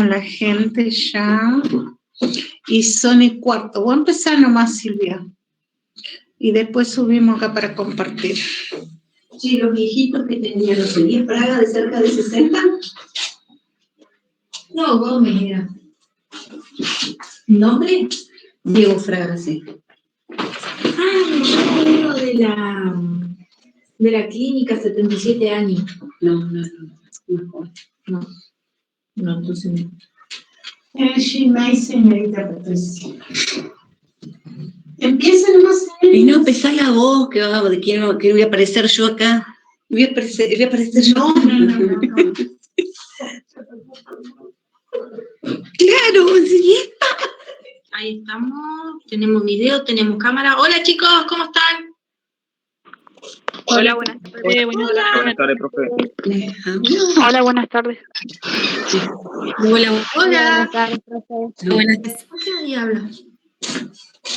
con la gente ya. Y son y cuarto. Voy a empezar nomás, Silvia. Y después subimos acá para compartir. Sí, los viejitos que tenían, ¿los tenías Fraga de cerca de 60? No, Gómez era. ¿Nombre? Diego Fraga, sí. Ah, yo de la clínica, 77 años. No, mejor. No, entonces no. Señorita Patricia. Empieza nomás. Y no empezá la voz, de quién voy a aparecer yo acá. Voy a aparecer yo. No. Claro, sí. Ahí estamos, tenemos video, tenemos cámara. Hola chicos, ¿cómo están? Hola, buenas tardes. Buenas tardes, profe. Hola, buenas tardes. Hola. Buenas tardes, profe. Buenas tardes. ¿Por qué nadie habla?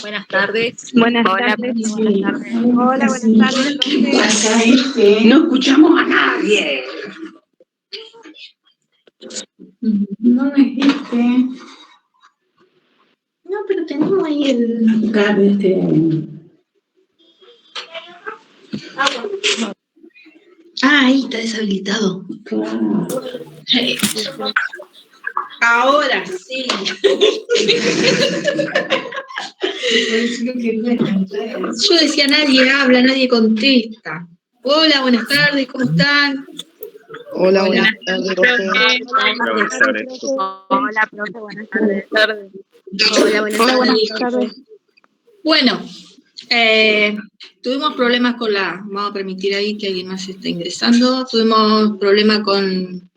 Buenas tardes. Buenas Hola, tardes. buenas tardes. Hola, buenas tardes, ¿Qué profe. pasa, No escuchamos a nadie. No me dijiste. No, pero tenemos ahí el... Ah, ahí está deshabilitado. Claro. Ahora sí. Yo decía, nadie habla, nadie contesta. Hola, buenas tardes, ¿cómo están? Hola, buenas tardes, profe. Buenas tardes. Hola, profe, buenas tardes. Hola, buenas tardes. Bueno, tuvimos problemas con vamos a permitir ahí que alguien más esté ingresando, tuvimos problemas con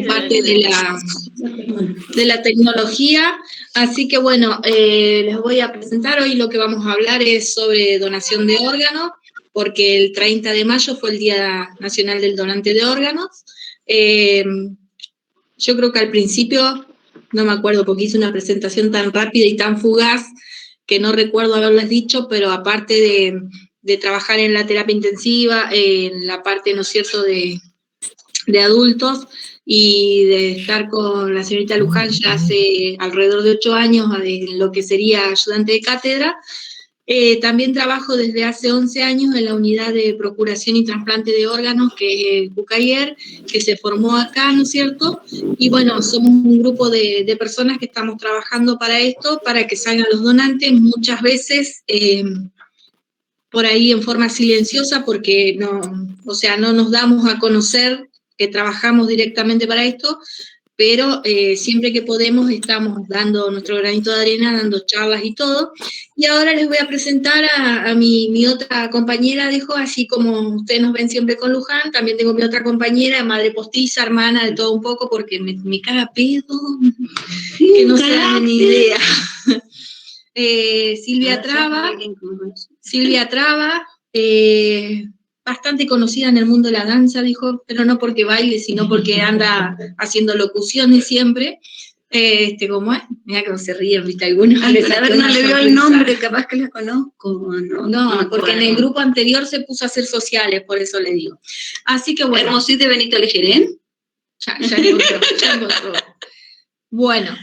parte de la tecnología, así que bueno, les voy a presentar hoy lo que vamos a hablar es sobre donación de órganos, porque el 30 de mayo fue el Día Nacional del Donante de Órganos. Yo creo que al principio, no me acuerdo porque hice una presentación tan rápida y tan fugaz que no recuerdo haberles dicho, pero aparte de trabajar en la terapia intensiva, en la parte, ¿no es cierto?, de adultos, y de estar con la señorita Luján ya hace alrededor de 8 años en lo que sería ayudante de cátedra. También trabajo desde hace 11 años en la unidad de procuración y trasplante de órganos, que es Bucayer, que se formó acá, ¿no es cierto? Y bueno, somos un grupo de personas que estamos trabajando para esto, para que salgan los donantes, muchas veces por ahí en forma silenciosa, porque no nos damos a conocer que trabajamos directamente para esto, pero siempre que podemos estamos dando nuestro granito de arena, dando charlas y todo. Y ahora les voy a presentar a mi otra compañera, dejo, así como ustedes nos ven siempre con Luján, también tengo mi otra compañera, madre postiza, hermana, de todo un poco, porque me caga pedo, que no se dan ni idea. Silvia Traba, bastante conocida en el mundo de la danza, dijo, pero no porque baile, sino porque anda haciendo locuciones siempre. ¿Cómo es? Mira cómo se ríen, ¿viste? Algunos. A ver, no le veo el nombre, capaz que la conozco. No, porque en el grupo anterior se puso a hacer sociales, por eso le digo. Así que bueno. ¿Hermosita de Benito Lejerén? Ya encontró. Bueno,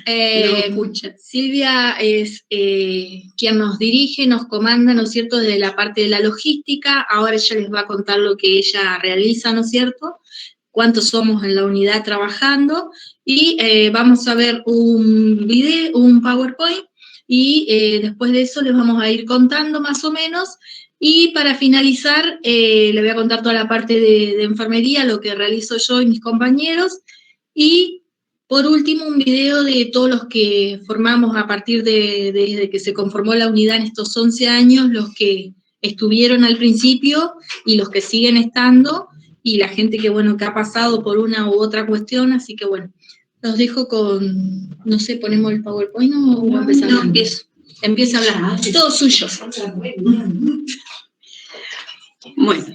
Silvia es quien nos dirige, nos comanda, ¿no es cierto?, desde la parte de la logística. Ahora ella les va a contar lo que ella realiza, ¿no es cierto?, cuántos somos en la unidad trabajando, y vamos a ver un video, un PowerPoint, y después de eso les vamos a ir contando más o menos, y para finalizar le voy a contar toda la parte de enfermería, lo que realizo yo y mis compañeros, y por último, un video de todos los que formamos a partir desde que se conformó la unidad en estos 11 años, los que estuvieron al principio y los que siguen estando, y la gente que ha pasado por una u otra cuestión, así que bueno, los dejo con, no sé, ¿ponemos el PowerPoint o empezamos? No, empiezo. Empieza a hablar, todo suyo. Bueno,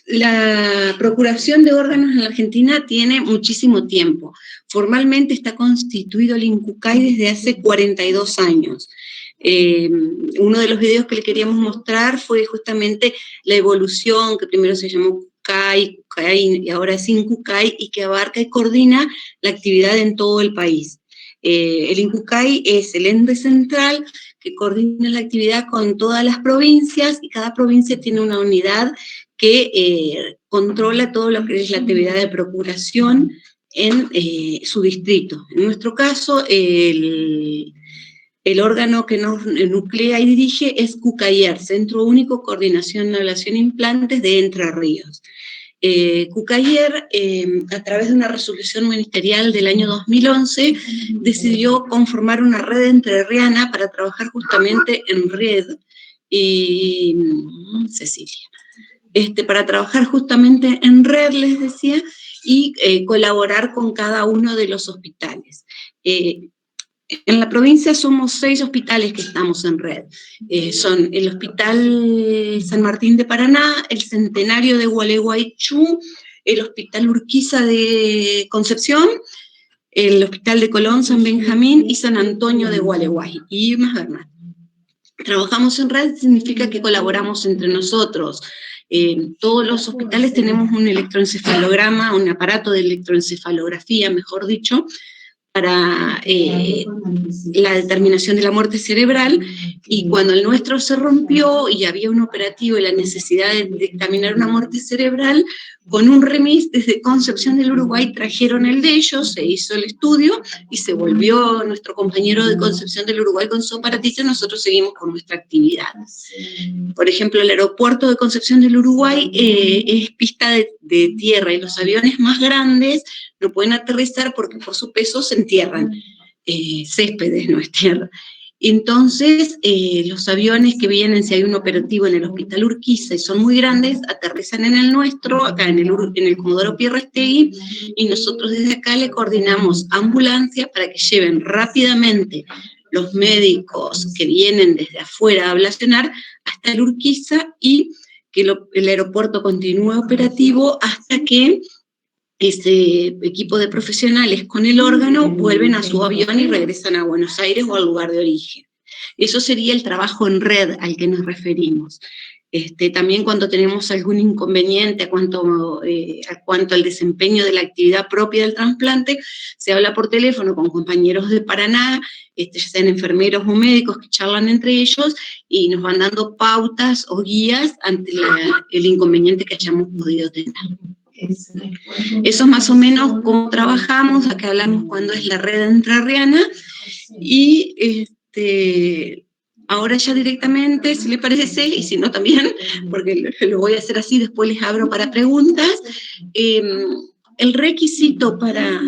la procuración de órganos en la Argentina tiene muchísimo tiempo. Formalmente está constituido el INCUCAI desde hace 42 años. Uno de los videos que le queríamos mostrar fue justamente la evolución, que primero se llamó CUCAI, y ahora es INCUCAI, y que abarca y coordina la actividad en todo el país. El INCUCAI es el ente central que coordina la actividad con todas las provincias, y cada provincia tiene una unidad que controla todo lo que es la actividad de procuración en su distrito. En nuestro caso, el órgano que nos nuclea y dirige es CUCAIER, Centro Único Coordinación de Ablación e Implantes de Entre Ríos. CUCAIER, a través de una resolución ministerial del año 2011, decidió conformar una red entrerriana para trabajar justamente en red, y Cecilia, para trabajar justamente en red, les decía, y colaborar con cada uno de los hospitales. En la provincia somos 6 hospitales que estamos en red. Son el Hospital San Martín de Paraná, el Centenario de Gualeguaychú, el Hospital Urquiza de Concepción, el Hospital de Colón, San Benjamín y San Antonio de Gualeguay, y más Bernal. Trabajamos en red significa que colaboramos entre nosotros. Todos los hospitales tenemos un electroencefalograma, un aparato de electroencefalografía, mejor dicho, para la determinación de la muerte cerebral, y cuando el nuestro se rompió y había un operativo y la necesidad de dictaminar una muerte cerebral, con un remis desde Concepción del Uruguay trajeron el de ellos, se hizo el estudio y se volvió nuestro compañero de Concepción del Uruguay con su aparatito, y nosotros seguimos con nuestra actividad. Por ejemplo, el aeropuerto de Concepción del Uruguay es pista de tierra, y los aviones más grandes no pueden aterrizar porque por su peso se entierran. Céspedes no es tierra. Entonces, los aviones que vienen, si hay un operativo en el Hospital Urquiza y son muy grandes, aterrizan en el nuestro, acá en el Comodoro Pierrestegui, y nosotros desde acá le coordinamos ambulancia para que lleven rápidamente los médicos que vienen desde afuera a ablacionar hasta el Urquiza, y que el aeropuerto continúe operativo hasta que ese equipo de profesionales con el órgano vuelven a su avión y regresan a Buenos Aires o al lugar de origen. Eso sería el trabajo en red al que nos referimos. También cuando tenemos algún inconveniente a cuanto al desempeño de la actividad propia del trasplante, se habla por teléfono con compañeros de Paraná, ya sean enfermeros o médicos que charlan entre ellos, y nos van dando pautas o guías ante el inconveniente que hayamos podido tener. Eso es más o menos cómo trabajamos. Acá hablamos cuando es la red entrerriana, y ahora ya directamente, si le parece, y si no también, porque lo voy a hacer así, después les abro para preguntas. El requisito para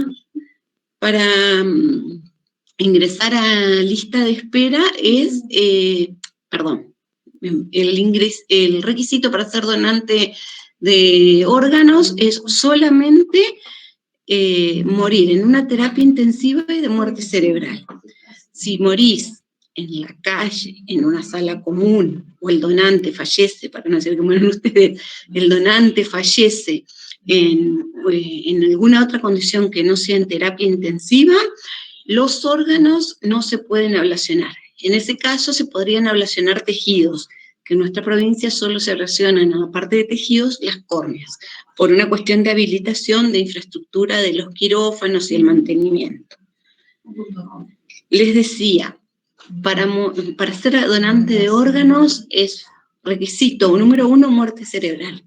ingresar a lista de espera es, el requisito para ser donante de órganos es solamente morir en una terapia intensiva y de muerte cerebral. Si morís en la calle, en una sala común, o el donante fallece, para no decir que mueren ustedes, el donante fallece en alguna otra condición que no sea en terapia intensiva, los órganos no se pueden ablacionar. En ese caso se podrían ablacionar tejidos, que en nuestra provincia solo se ablacionan, aparte de tejidos, las córneas, por una cuestión de habilitación de infraestructura de los quirófanos y el mantenimiento. Les decía, para ser donante de órganos es requisito número 1, muerte cerebral.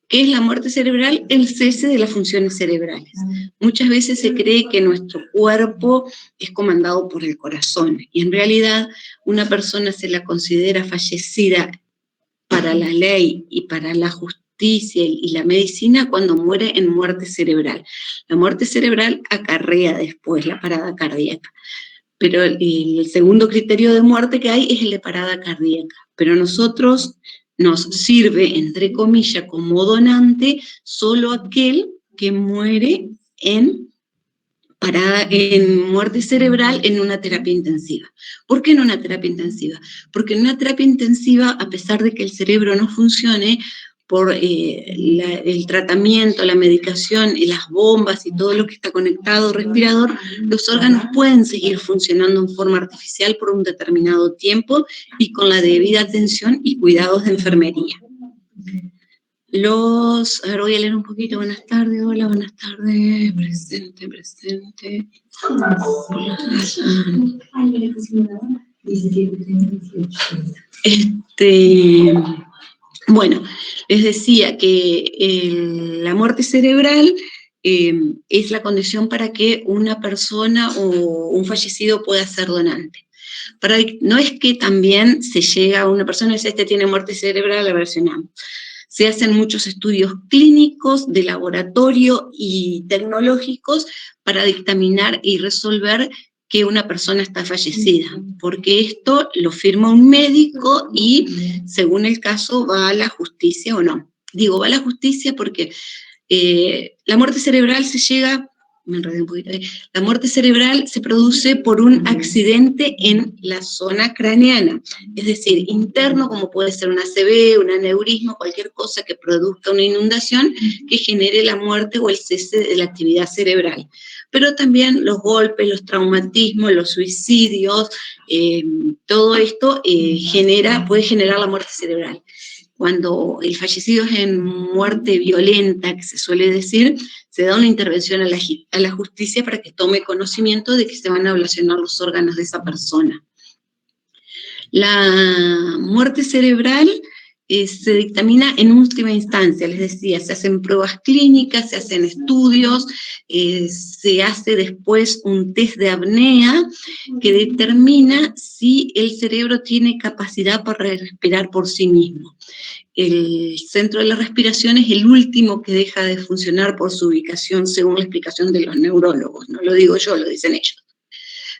¿Qué es la muerte cerebral? El cese de las funciones cerebrales. Muchas veces se cree que nuestro cuerpo es comandado por el corazón, y en realidad una persona se la considera fallecida para la ley y para la justicia y la medicina cuando muere en muerte cerebral. La muerte cerebral acarrea después la parada cardíaca, pero el segundo criterio de muerte que hay es el de parada cardíaca. Pero a nosotros nos sirve, entre comillas, como donante solo aquel que muere en muerte cerebral en una terapia intensiva. ¿Por qué en una terapia intensiva? Porque en una terapia intensiva, a pesar de que el cerebro no funcione, por el tratamiento, la medicación y las bombas y todo lo que está conectado al respirador, los órganos pueden seguir funcionando en forma artificial por un determinado tiempo y con la debida atención y cuidados de enfermería. A ver, voy a leer un poquito. Buenas tardes, hola, buenas tardes. Presente. Bueno, les decía que la muerte cerebral es la condición para que una persona o un fallecido pueda ser donante. No es que también se llega a una persona y dice, este tiene muerte cerebral, la versionamos. Se hacen muchos estudios clínicos, de laboratorio y tecnológicos para dictaminar y resolver que una persona está fallecida, porque esto lo firma un médico y, según el caso, va a la justicia o no. Digo, va a la justicia porque la muerte cerebral la muerte cerebral se produce por un accidente en la zona craneana, es decir, interno, como puede ser un ACV, un aneurisma, cualquier cosa que produzca una inundación que genere la muerte o el cese de la actividad cerebral. Pero también los golpes, los traumatismos, los suicidios, todo esto puede generar la muerte cerebral. Cuando el fallecido es en muerte violenta, que se suele decir, se da una intervención a la justicia para que tome conocimiento de que se van a ablacionar los órganos de esa persona. La muerte cerebral se dictamina en última instancia, les decía, se hacen pruebas clínicas, se hacen estudios, se hace después un test de apnea que determina si el cerebro tiene capacidad para respirar por sí mismo. El centro de la respiración es el último que deja de funcionar por su ubicación, según la explicación de los neurólogos, no lo digo yo, lo dicen ellos.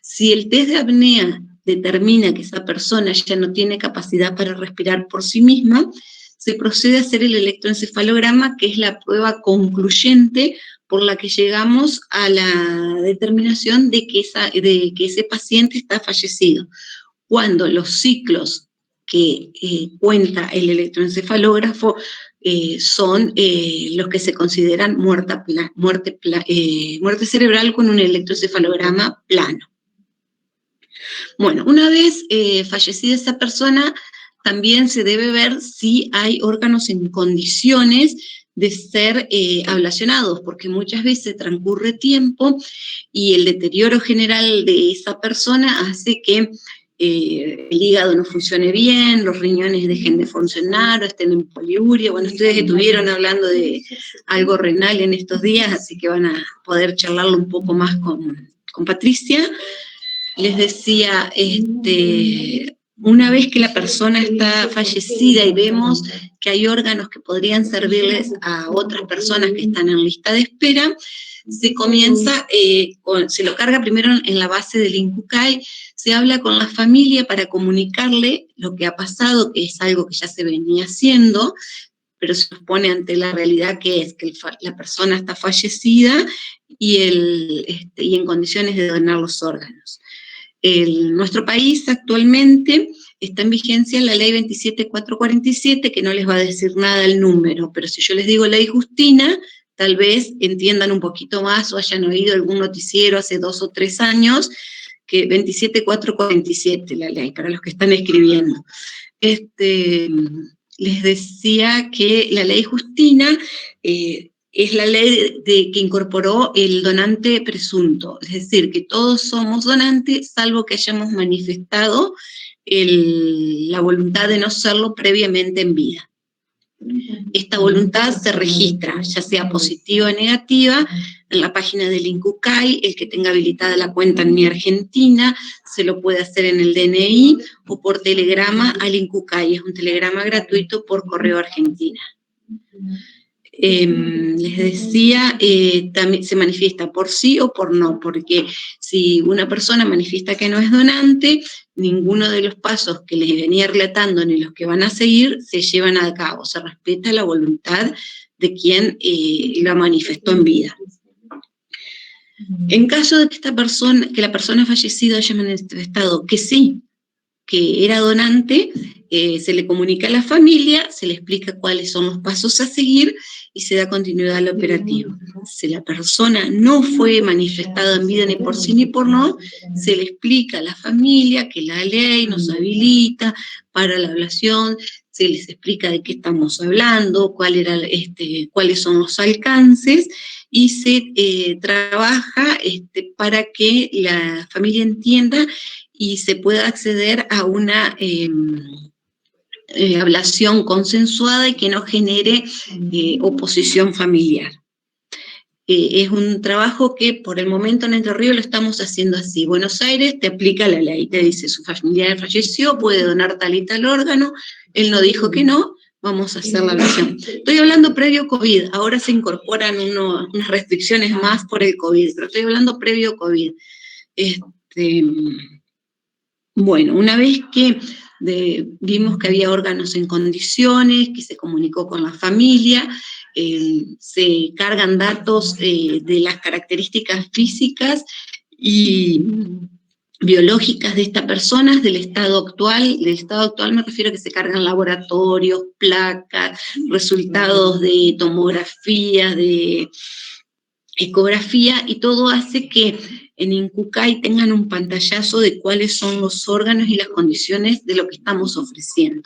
Si el test de apnea determina que esa persona ya no tiene capacidad para respirar por sí misma, se procede a hacer el electroencefalograma, que es la prueba concluyente por la que llegamos a la determinación de que ese paciente está fallecido. Cuando los ciclos que cuenta el electroencefalógrafo son los que se consideran muerte cerebral con un electroencefalograma plano. Bueno, una vez fallecida esa persona, también se debe ver si hay órganos en condiciones de ser ablacionados, porque muchas veces transcurre tiempo y el deterioro general de esa persona hace que el hígado no funcione bien, los riñones dejen de funcionar o estén en poliuria. Bueno, ustedes estuvieron hablando de algo renal en estos días, así que van a poder charlarlo un poco más con Patricia. Les decía, una vez que la persona está fallecida y vemos que hay órganos que podrían servirles a otras personas que están en lista de espera, se comienza, se lo carga primero en la base del INCUCAI, se habla con la familia para comunicarle lo que ha pasado, que es algo que ya se venía haciendo, pero se nos pone ante la realidad que es que la persona está fallecida y en condiciones de donar los órganos. En nuestro país actualmente está en vigencia la ley 27447, que no les va a decir nada el número, pero si yo les digo ley Justina, tal vez entiendan un poquito más o hayan oído algún noticiero hace 2 o 3 años, que 27447 la ley, para los que están escribiendo. Les decía que la ley Justina es la ley que incorporó el donante presunto, es decir, que todos somos donantes, salvo que hayamos manifestado la voluntad de no serlo previamente en vida. Esta voluntad se registra, ya sea positiva o negativa, en la página del INCUCAI. El que tenga habilitada la cuenta en Mi Argentina se lo puede hacer en el DNI o por telegrama al INCUCAI. Es un telegrama gratuito por correo Argentina. Les decía, también se manifiesta por sí o por no, porque si una persona manifiesta que no es donante, ninguno de los pasos que les venía relatando ni los que van a seguir se llevan a cabo, se respeta la voluntad de quien la manifestó en vida. En caso de que la persona fallecida haya manifestado que sí, que era donante, se le comunica a la familia, se le explica cuáles son los pasos a seguir y se da continuidad al operativo. Si la persona no fue manifestada en vida ni por sí ni por no, se le explica a la familia que la ley nos habilita para la ablación se les explica de qué estamos hablando, cuáles son los alcances, y se trabaja para que la familia entienda y se pueda acceder a una ablación consensuada y que no genere oposición familiar. Es un trabajo que por el momento en Entre Ríos lo estamos haciendo así. Buenos Aires te aplica la ley, te dice su familiar falleció, puede donar tal y tal órgano, él no dijo que no, vamos a hacer la ablación. Estoy hablando previo COVID, ahora se incorporan unas restricciones más por el COVID, pero estoy hablando previo COVID. Bueno, una vez que vimos que había órganos en condiciones, que se comunicó con la familia, se cargan datos de las características físicas y biológicas de estas personas, del estado actual me refiero a que se cargan laboratorios, placas, resultados de tomografía, de ecografía, y todo hace que en Incucay tengan un pantallazo de cuáles son los órganos y las condiciones de lo que estamos ofreciendo.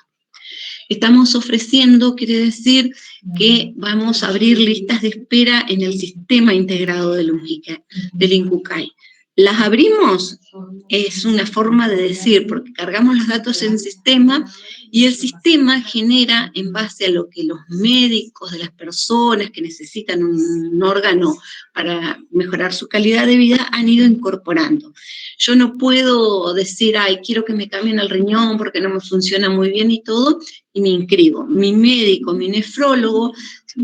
Estamos ofreciendo, quiere decir que vamos a abrir listas de espera en el sistema integrado del Incucay. Las abrimos, es una forma de decir, porque cargamos los datos en el sistema y el sistema genera, en base a lo que los médicos de las personas que necesitan un órgano para mejorar su calidad de vida han ido incorporando. Yo no puedo decir, ay, quiero que me cambien el riñón porque no me funciona muy bien y todo, y me inscribo. Mi médico, mi nefrólogo,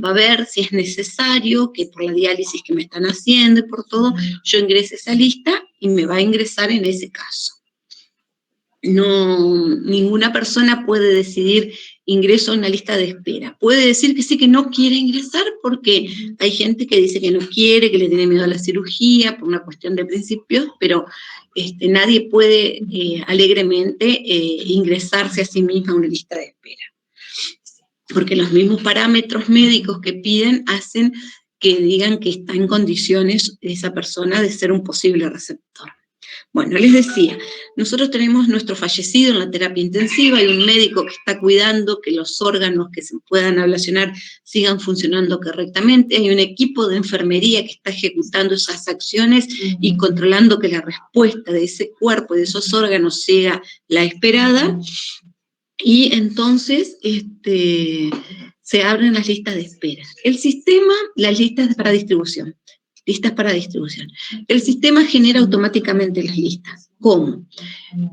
va a ver si es necesario que por la diálisis que me están haciendo y por todo, yo ingrese esa lista y me va a ingresar en ese caso. No, ninguna persona puede decidir ingreso a una lista de espera. Puede decir que sí, que no quiere ingresar porque hay gente que dice que no quiere, que le tiene miedo a la cirugía por una cuestión de principios, pero nadie puede alegremente ingresarse a sí misma a una lista de espera. Porque los mismos parámetros médicos que piden hacen que digan que está en condiciones esa persona de ser un posible receptor. Bueno, les decía, nosotros tenemos nuestro fallecido en la terapia intensiva, hay un médico que está cuidando que los órganos que se puedan ablacionar sigan funcionando correctamente, hay un equipo de enfermería que está ejecutando esas acciones y controlando que la respuesta de ese cuerpo y de esos órganos sea la esperada, y entonces se abren las listas de espera. El sistema, las listas para distribución. Listas para distribución. El sistema genera automáticamente las listas. ¿Cómo?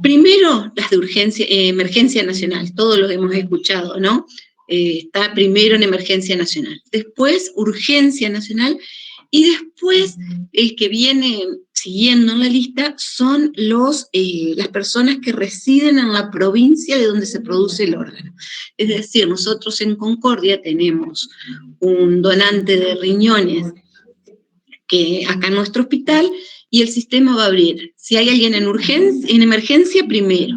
Primero, las de urgencia, emergencia nacional, todos los hemos escuchado, ¿no? Está primero en emergencia nacional. Después, urgencia nacional. Y después, el que viene siguiendo en la lista son las personas que residen en la provincia de donde se produce el órgano. Es decir, nosotros en Concordia tenemos un donante de riñones que acá en nuestro hospital, y el sistema va a abrir. Si hay alguien en emergencia, primero.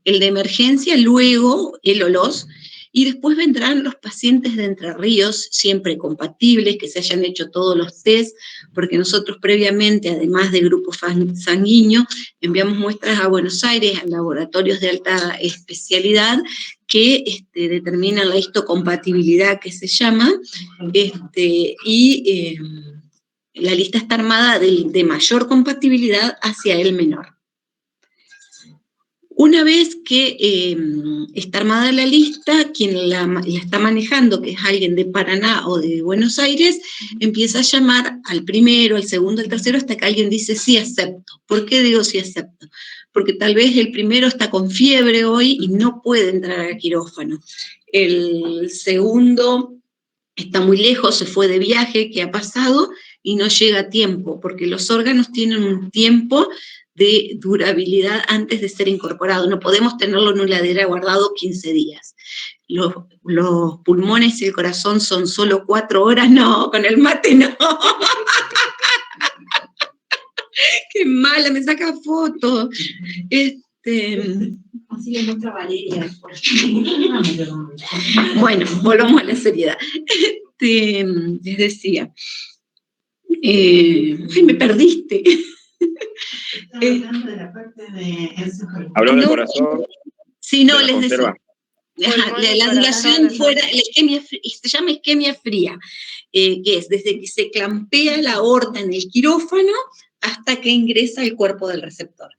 El de emergencia, luego el OLOS, y después vendrán los pacientes de Entre Ríos, siempre compatibles, que se hayan hecho todos los test, porque nosotros previamente, además de grupo sanguíneo, enviamos muestras a Buenos Aires, a laboratorios de alta especialidad, que determinan la histocompatibilidad, que se llama, la lista está armada de mayor compatibilidad hacia el menor. Una vez que está armada la lista, quien la está manejando, que es alguien de Paraná o de Buenos Aires, empieza a llamar al primero, al segundo, al tercero, hasta que alguien dice sí acepto. ¿Por qué digo sí acepto? Porque tal vez el primero está con fiebre hoy y no puede entrar al quirófano. El segundo está muy lejos, se fue de viaje, ¿qué ha pasado? Y no llega a tiempo, porque los órganos tienen un tiempo de durabilidad antes de ser incorporado. No podemos tenerlo en una heladera guardado 15 días. Los pulmones y el corazón son solo 4 horas, no, con el mate no. Qué mala, me saca fotos. Así le muestra Valeria. Bueno, volvamos a la seriedad. Les decía, ay, me perdiste. Estaba hablando de la parte de Habló del No, corazón. Sí, no, de la les decía. conserva. Pulmones, la duración corazón, fuera, la isquemia, se llama isquemia fría, que es desde que se clampea la aorta en el quirófano hasta que ingresa al cuerpo del receptor.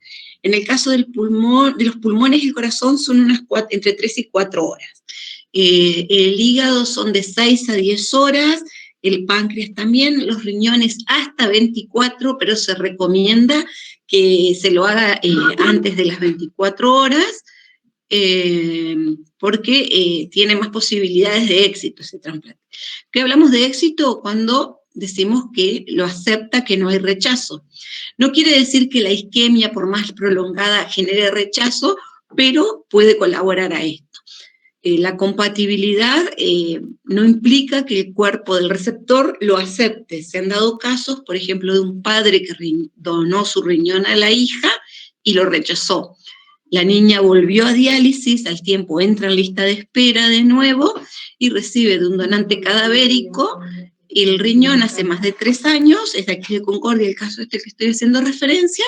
En el caso del pulmón, de los pulmones y el corazón son entre 3 y 4 horas. El hígado son de 6 a 10 horas, el páncreas también, los riñones hasta 24, pero se recomienda que se lo haga antes de las 24 horas, porque tiene más posibilidades de éxito ese trasplante. ¿Qué hablamos de éxito? Cuando decimos que lo acepta, que no hay rechazo. No quiere decir que la isquemia, por más prolongada, genere rechazo, pero puede colaborar a esto. La compatibilidad no implica que el cuerpo del receptor lo acepte. Se han dado casos, por ejemplo, de un padre que donó su riñón a la hija y lo rechazó. La niña volvió a diálisis, al tiempo entra en lista de espera de nuevo y recibe de un donante cadavérico el riñón hace más de 3 años, es de aquí de Concordia el caso este que estoy haciendo referencia,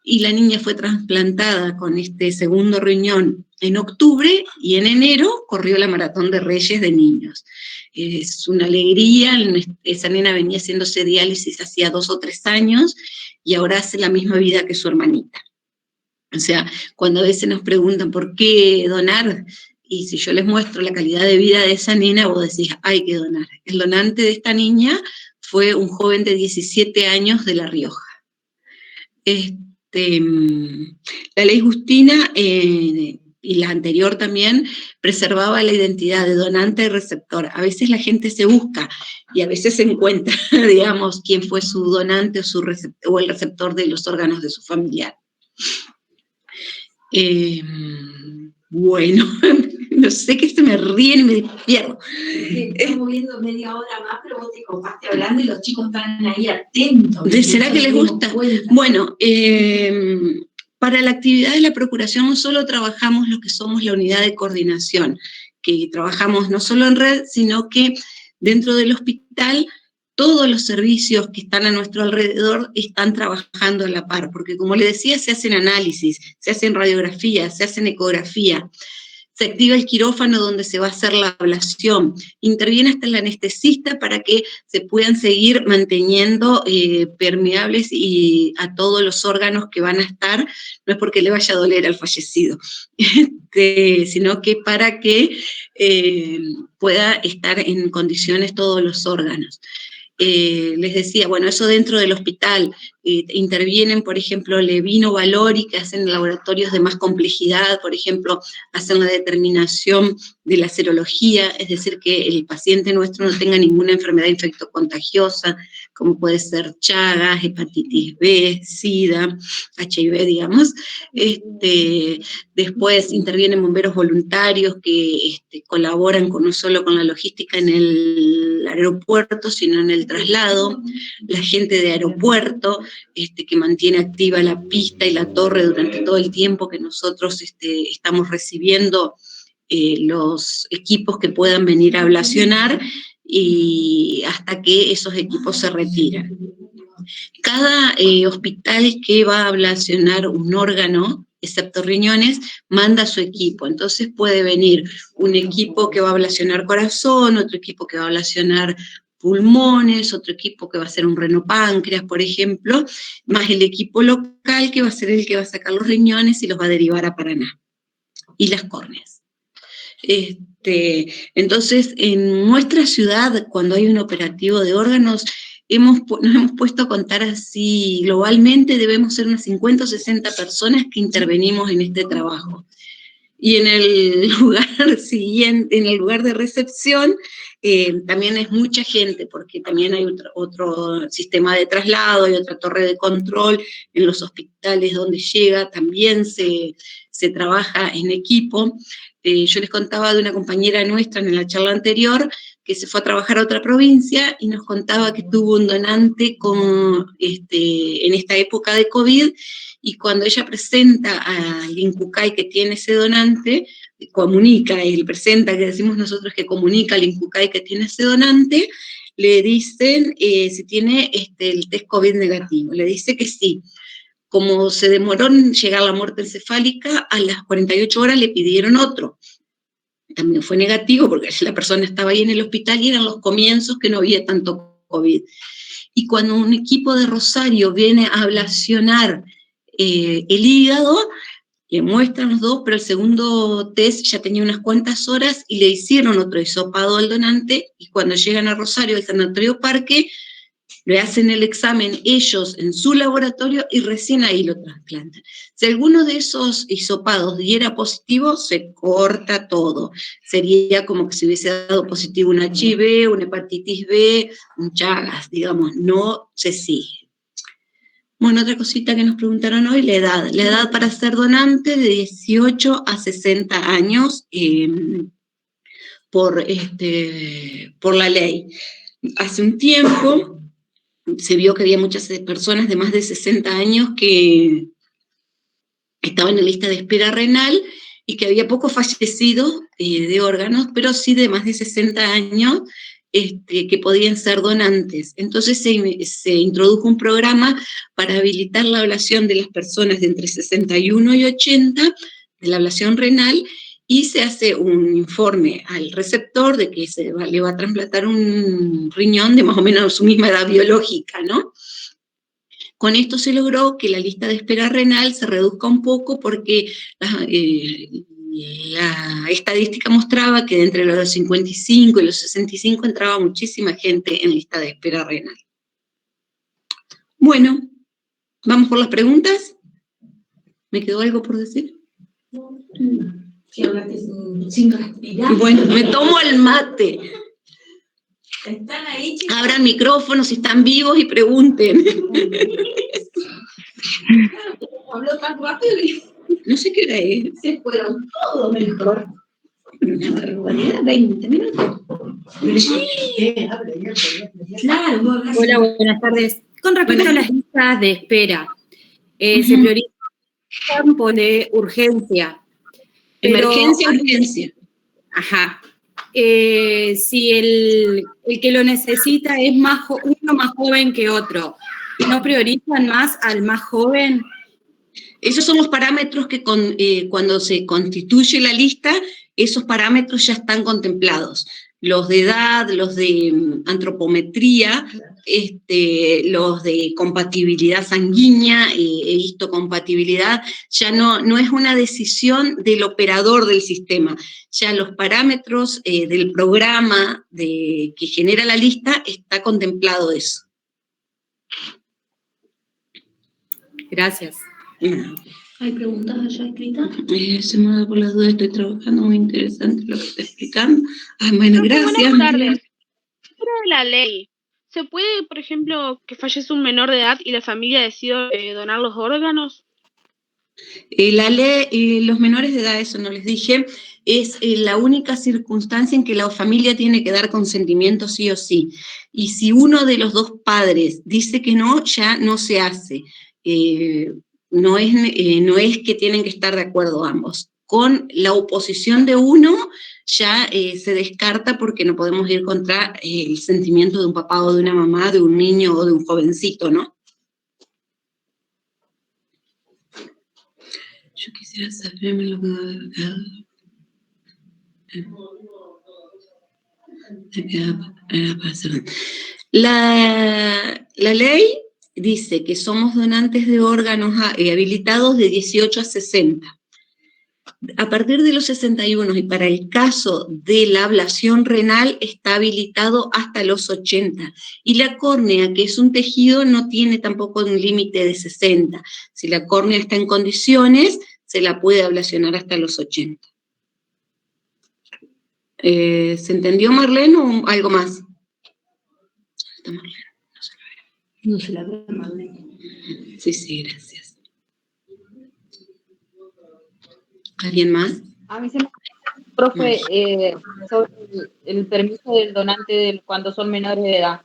y la niña fue trasplantada con este segundo riñón en octubre, y en enero corrió la Maratón de Reyes de niños. Es una alegría, esa nena venía haciéndose diálisis hacía 2 o 3 años, y ahora hace la misma vida que su hermanita. O sea, cuando a veces nos preguntan por qué donar, y si yo les muestro la calidad de vida de esa nena, vos decís, hay que donar. El donante de esta niña fue un joven de 17 años de La Rioja. La ley Justina, y la anterior también, preservaba la identidad de donante y receptor. A veces la gente se busca y a veces se encuentra, digamos, quién fue su donante o el receptor de los órganos de su familiar. Bueno, no sé qué se me ríen y me despierto. Estamos viendo media hora más, pero vos te copaste hablando y los chicos están ahí atentos. ¿Será que les gusta? Bueno, para la actividad de la procuración no solo trabajamos los que somos la unidad de coordinación, que trabajamos no solo en red, sino que dentro del hospital todos los servicios que están a nuestro alrededor están trabajando a la par, porque como les decía, se hacen análisis, se hacen radiografías, se hacen ecografía, se activa el quirófano donde se va a hacer la ablación, interviene hasta el anestesista para que se puedan seguir manteniendo permeables y a todos los órganos que van a estar, no es porque le vaya a doler al fallecido, sino que para que pueda estar en condiciones todos los órganos. Les decía, bueno, eso dentro del hospital, intervienen, por ejemplo, Levino, Valori, que hacen laboratorios de más complejidad, por ejemplo, hacen la determinación de la serología, es decir, que el paciente nuestro no tenga ninguna enfermedad infectocontagiosa, como puede ser Chagas, hepatitis B, SIDA, HIV, digamos. Después intervienen bomberos voluntarios que colaboran no solo con la logística en el aeropuerto, sino en el traslado, la gente de aeropuerto, que mantiene activa la pista y la torre durante todo el tiempo que nosotros estamos recibiendo los equipos que puedan venir a ablacionar y hasta que esos equipos se retiran. Cada hospital que va a ablacionar un órgano, excepto riñones, manda su equipo. Entonces puede venir un equipo que va a ablacionar corazón, otro equipo que va a ablacionar pulmones, otro equipo que va a ser un renopáncreas, por ejemplo, más el equipo local que va a ser el que va a sacar los riñones y los va a derivar a Paraná, y las córneas. Entonces, en nuestra ciudad, cuando hay un operativo de órganos, nos hemos puesto a contar así, globalmente debemos ser unas 50 o 60 personas que intervenimos en este trabajo. Y en el lugar siguiente, en el lugar de recepción, también es mucha gente, porque también hay otro sistema de traslado, hay otra torre de control en los hospitales donde llega, también se trabaja en equipo. Yo les contaba de una compañera nuestra en la charla anterior, que se fue a trabajar a otra provincia y nos contaba que tuvo un donante en esta época de COVID, y cuando ella presenta al INCUCAI que tiene ese donante, comunica, él presenta, que decimos nosotros que comunica al INCUCAI que tiene ese donante, le dicen si tiene el test COVID negativo, le dice que sí. Como se demoró en llegar la muerte encefálica, a las 48 horas le pidieron otro. también fue negativo porque la persona estaba ahí en el hospital y eran los comienzos que no había tanto COVID. Y cuando un equipo de Rosario viene a ablacionar el hígado, le muestran los dos, pero el segundo test ya tenía unas cuantas horas y le hicieron otro hisopado al donante, y cuando llegan a Rosario, al Sanatorio Parque, le hacen el examen ellos en su laboratorio y recién ahí lo trasplantan. Si alguno de esos hisopados diera positivo, se corta todo. Sería como que se hubiese dado positivo un HIV, una hepatitis B, un Chagas, digamos, no se sigue. Bueno, otra cosita que nos preguntaron hoy, la edad. La edad para ser donante de 18 a 60 años por la ley. Hace un tiempo se vio que había muchas personas de más de 60 años que estaban en lista de espera renal y que había pocos fallecidos de órganos, pero sí de más de 60 años que podían ser donantes. Entonces se introdujo un programa para habilitar la ablación de las personas de entre 61 y 80, de la ablación renal, y se hace un informe al receptor de que le va a trasplantar un riñón de más o menos su misma edad biológica, ¿no? Con esto se logró que la lista de espera renal se reduzca un poco porque la estadística mostraba que de entre los 55 y los 65 entraba muchísima gente en lista de espera renal. Bueno, ¿vamos por las preguntas? ¿Me quedó algo por decir? Si hablaste sin respirar. Bueno, me tomo el mate. Están ahí, chicos. Abran micrófonos si están vivos y pregunten. Habló tan rápido y No sé qué hora es. se fueron todos mejor. Una barbaridad, 20 minutos. Claro, vos hablas. Hola, buenas tardes. Con respecto a las listas de espera, se priorizan por de urgencia. Pero, Emergencia, urgencia. ajá. Si el que lo necesita es uno más joven que otro, ¿no priorizan más al más joven? Esos son los parámetros que cuando se constituye la lista, esos parámetros ya están contemplados. Los de edad, los de antropometría, los de compatibilidad sanguínea e histocompatibilidad, ya no es una decisión del operador del sistema. Ya los parámetros del programa que genera la lista está contemplado eso. Gracias. ¿Hay preguntas allá escritas? Se me da por las dudas, estoy trabajando, muy interesante lo que está explicando. Ay, bueno, gracias. Buenas tardes. Fuera de la ley, ¿se puede, por ejemplo, que fallece un menor de edad y la familia decide donar los órganos? La ley, los menores de edad, eso no les dije, es la única circunstancia en que la familia tiene que dar consentimiento sí o sí. Y si uno de los dos padres dice que no, ya no se hace. No es que tienen que estar de acuerdo ambos. Con la oposición de uno ya se descarta porque no podemos ir contra el sentimiento de un papá o de una mamá, de un niño o de un jovencito, ¿no? Yo quisiera saber lo que... La ley dice que somos donantes de órganos habilitados de 18 a 60. A partir de los 61, y para el caso de la ablación renal, está habilitado hasta los 80. Y la córnea, que es un tejido, no tiene tampoco un límite de 60. Si la córnea está en condiciones, se la puede ablacionar hasta los 80. ¿Se entendió, Marlene, o algo más? No se la ve, Marlene. Sí, gracias. ¿Alguien más? A mí se me profe, sobre el permiso del donante cuando son menores de edad.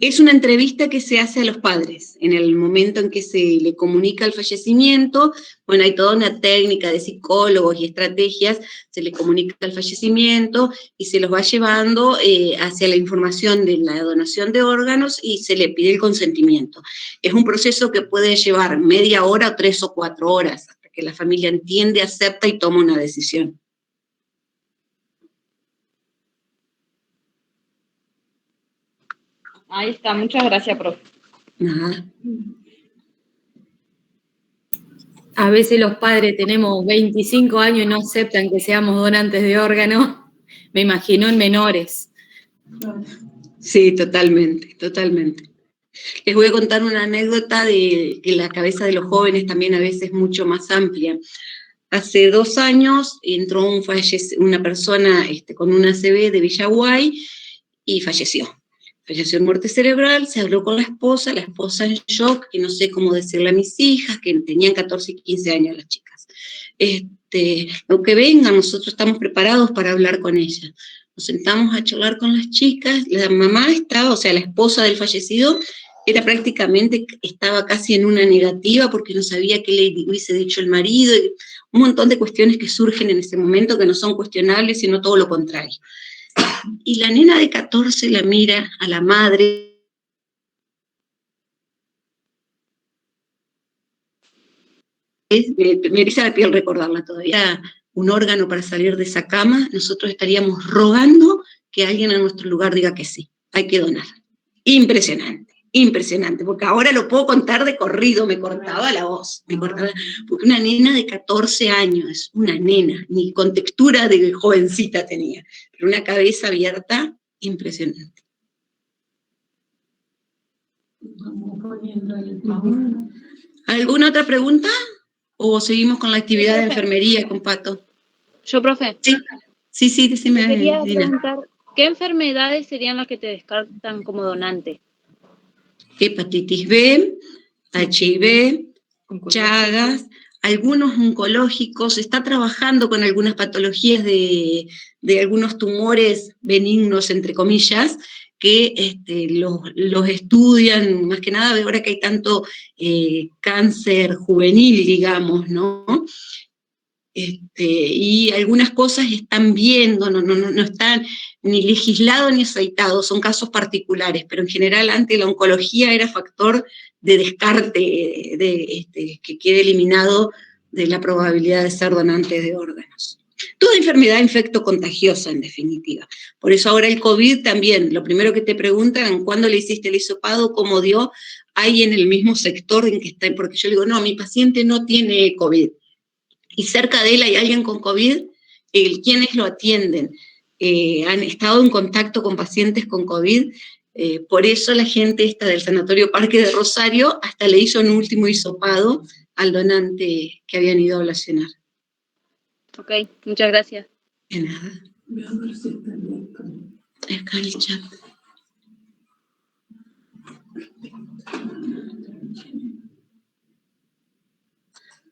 Es una entrevista que se hace a los padres en el momento en que se le comunica el fallecimiento. Bueno, hay toda una técnica de psicólogos y estrategias, se le comunica el fallecimiento y se los va llevando hacia la información de la donación de órganos y se le pide el consentimiento. Es un proceso que puede llevar media hora, 3 o 4 horas, hasta que la familia entiende, acepta y toma una decisión. Ahí está, muchas gracias, profe. Nada. A veces los padres tenemos 25 años y no aceptan que seamos donantes de órganos. Me imagino en menores. Sí, totalmente, totalmente. Les voy a contar una anécdota de que la cabeza de los jóvenes también a veces es mucho más amplia. Hace 2 años entró una persona con un ACV de Villaguay y falleció. Falleció en muerte cerebral, se habló con la esposa en shock, que no sé cómo decirle a mis hijas, que tenían 14 y 15 años las chicas. Aunque vengan, nosotros estamos preparados para hablar con ella. Nos sentamos a charlar con las chicas, la mamá estaba, o sea, la esposa del fallecido, estaba casi en una negativa porque no sabía qué le hubiese dicho el marido, y un montón de cuestiones que surgen en ese momento que no son cuestionables, sino todo lo contrario. Y la nena de 14 la mira a la madre. Me eriza la piel recordarla todavía. Un órgano para salir de esa cama, nosotros estaríamos rogando que alguien a nuestro lugar diga que sí, hay que donar. Impresionante, impresionante, porque ahora lo puedo contar de corrido, me cortaba la voz, porque una nena de 14 años, una nena, ni con textura de jovencita tenía, pero una cabeza abierta, impresionante. ¿Alguna otra pregunta? ¿O seguimos con la actividad de enfermería con Pato? Yo, profe. Sí, decime. Quería Dina. preguntar, ¿qué enfermedades serían las que te descartan como donante? Hepatitis B, HIV, Chagas, algunos oncológicos, se está trabajando con algunas patologías de algunos tumores benignos, entre comillas, que los estudian, más que nada ahora que hay tanto cáncer juvenil, digamos, ¿no? Y algunas cosas están viendo, no están ni legislados ni aceitados, son casos particulares, pero en general antes la oncología era factor de descarte, que quede eliminado de la probabilidad de ser donante de órganos. Toda enfermedad infectocontagiosa, en definitiva. Por eso ahora el COVID también, lo primero que te preguntan, ¿cuándo le hiciste el hisopado? ¿Cómo dio? Hay en el mismo sector en que está, porque yo le digo, no, mi paciente no tiene COVID. Y cerca de él hay alguien con COVID, quienes lo atienden han estado en contacto con pacientes con COVID, por eso la gente del Sanatorio Parque de Rosario hasta le hizo un último hisopado al donante que habían ido a ablacionar. Ok, muchas gracias. De nada. Acá el chat.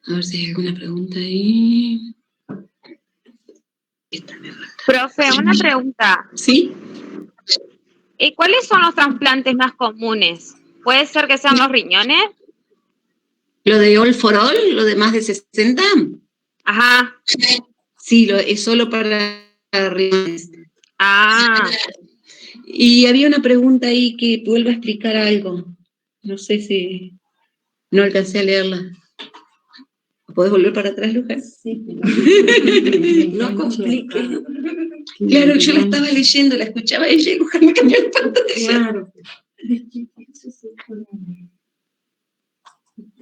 A ver si hay alguna pregunta ahí. Profe, una pregunta. ¿Sí? ¿Cuáles son los trasplantes más comunes? ¿Puede ser que sean los riñones? ¿Lo de All for All? ¿Lo de más de 60? Ajá. Sí, es solo para riñones. Ah. Y había una pregunta ahí que vuelva a explicar algo. No sé si no alcancé a leerla. ¿Puedes volver para atrás, Lucas? Sí, pero no compliques. Claro, yo la estaba leyendo, la escuchaba ella y Lucas me cambió el pantalla. Claro.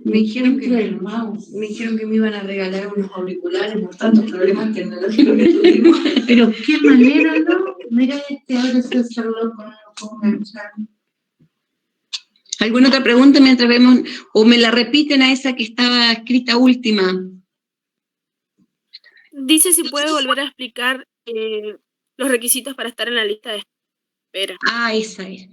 Me dijeron que me iban a regalar unos auriculares, por tantos problemas tecnológicos. Pero qué manera, ¿no? Mira, ahora se cerró con enganchar. ¿Alguna otra pregunta mientras vemos? ¿O me la repiten a esa que estaba escrita última? Dice si puede volver a explicar los requisitos para estar en la lista de espera. Ah, esa es.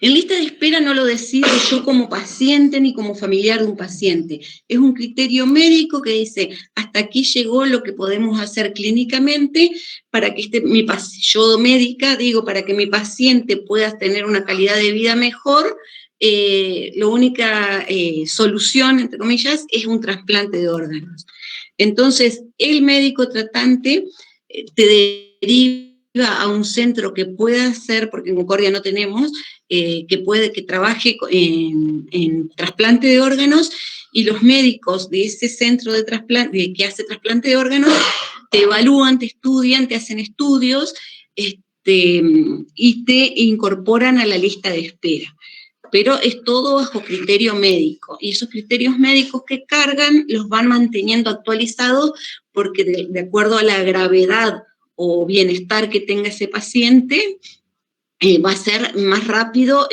En lista de espera no lo decido yo como paciente ni como familiar de un paciente. Es un criterio médico que dice, hasta aquí llegó lo que podemos hacer clínicamente para que yo médica digo, para que mi paciente pueda tener una calidad de vida mejor, la única solución, entre comillas, es un trasplante de órganos. Entonces, el médico tratante te deriva a un centro que pueda hacer, porque en Concordia no tenemos, que trabaje en trasplante de órganos, y los médicos de ese centro de trasplante, que hace trasplante de órganos, te evalúan, te estudian, te hacen estudios, y te incorporan a la lista de espera. Pero es todo bajo criterio médico, y esos criterios médicos que cargan los van manteniendo actualizados porque de acuerdo a la gravedad o bienestar que tenga ese paciente, va a ser más rápido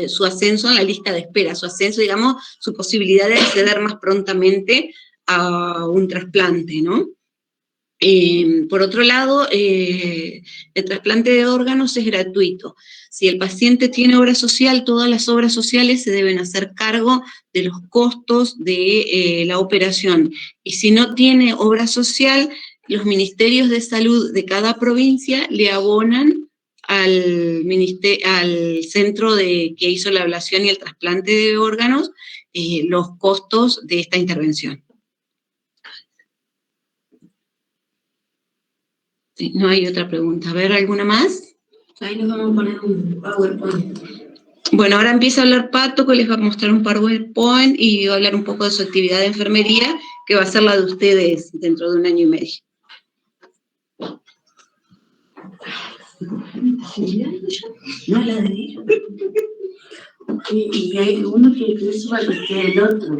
su ascenso en la lista de espera, su ascenso, digamos, su posibilidad de acceder más prontamente a un trasplante, ¿no? Por otro lado, el trasplante de órganos es gratuito. Si el paciente tiene obra social, todas las obras sociales se deben hacer cargo de los costos de la operación. Y si no tiene obra social, los ministerios de salud de cada provincia le abonan al centro que hizo la ablación y el trasplante de órganos los costos de esta intervención. Sí, no hay otra pregunta. A ver, ¿alguna más? Ahí nos vamos a poner un PowerPoint. Bueno, ahora empieza a hablar Pato, que les va a mostrar un PowerPoint y va a hablar un poco de su actividad de enfermería, que va a ser la de ustedes dentro de 1 año y medio. No, la de ellos. Y hay uno que es igual que el otro.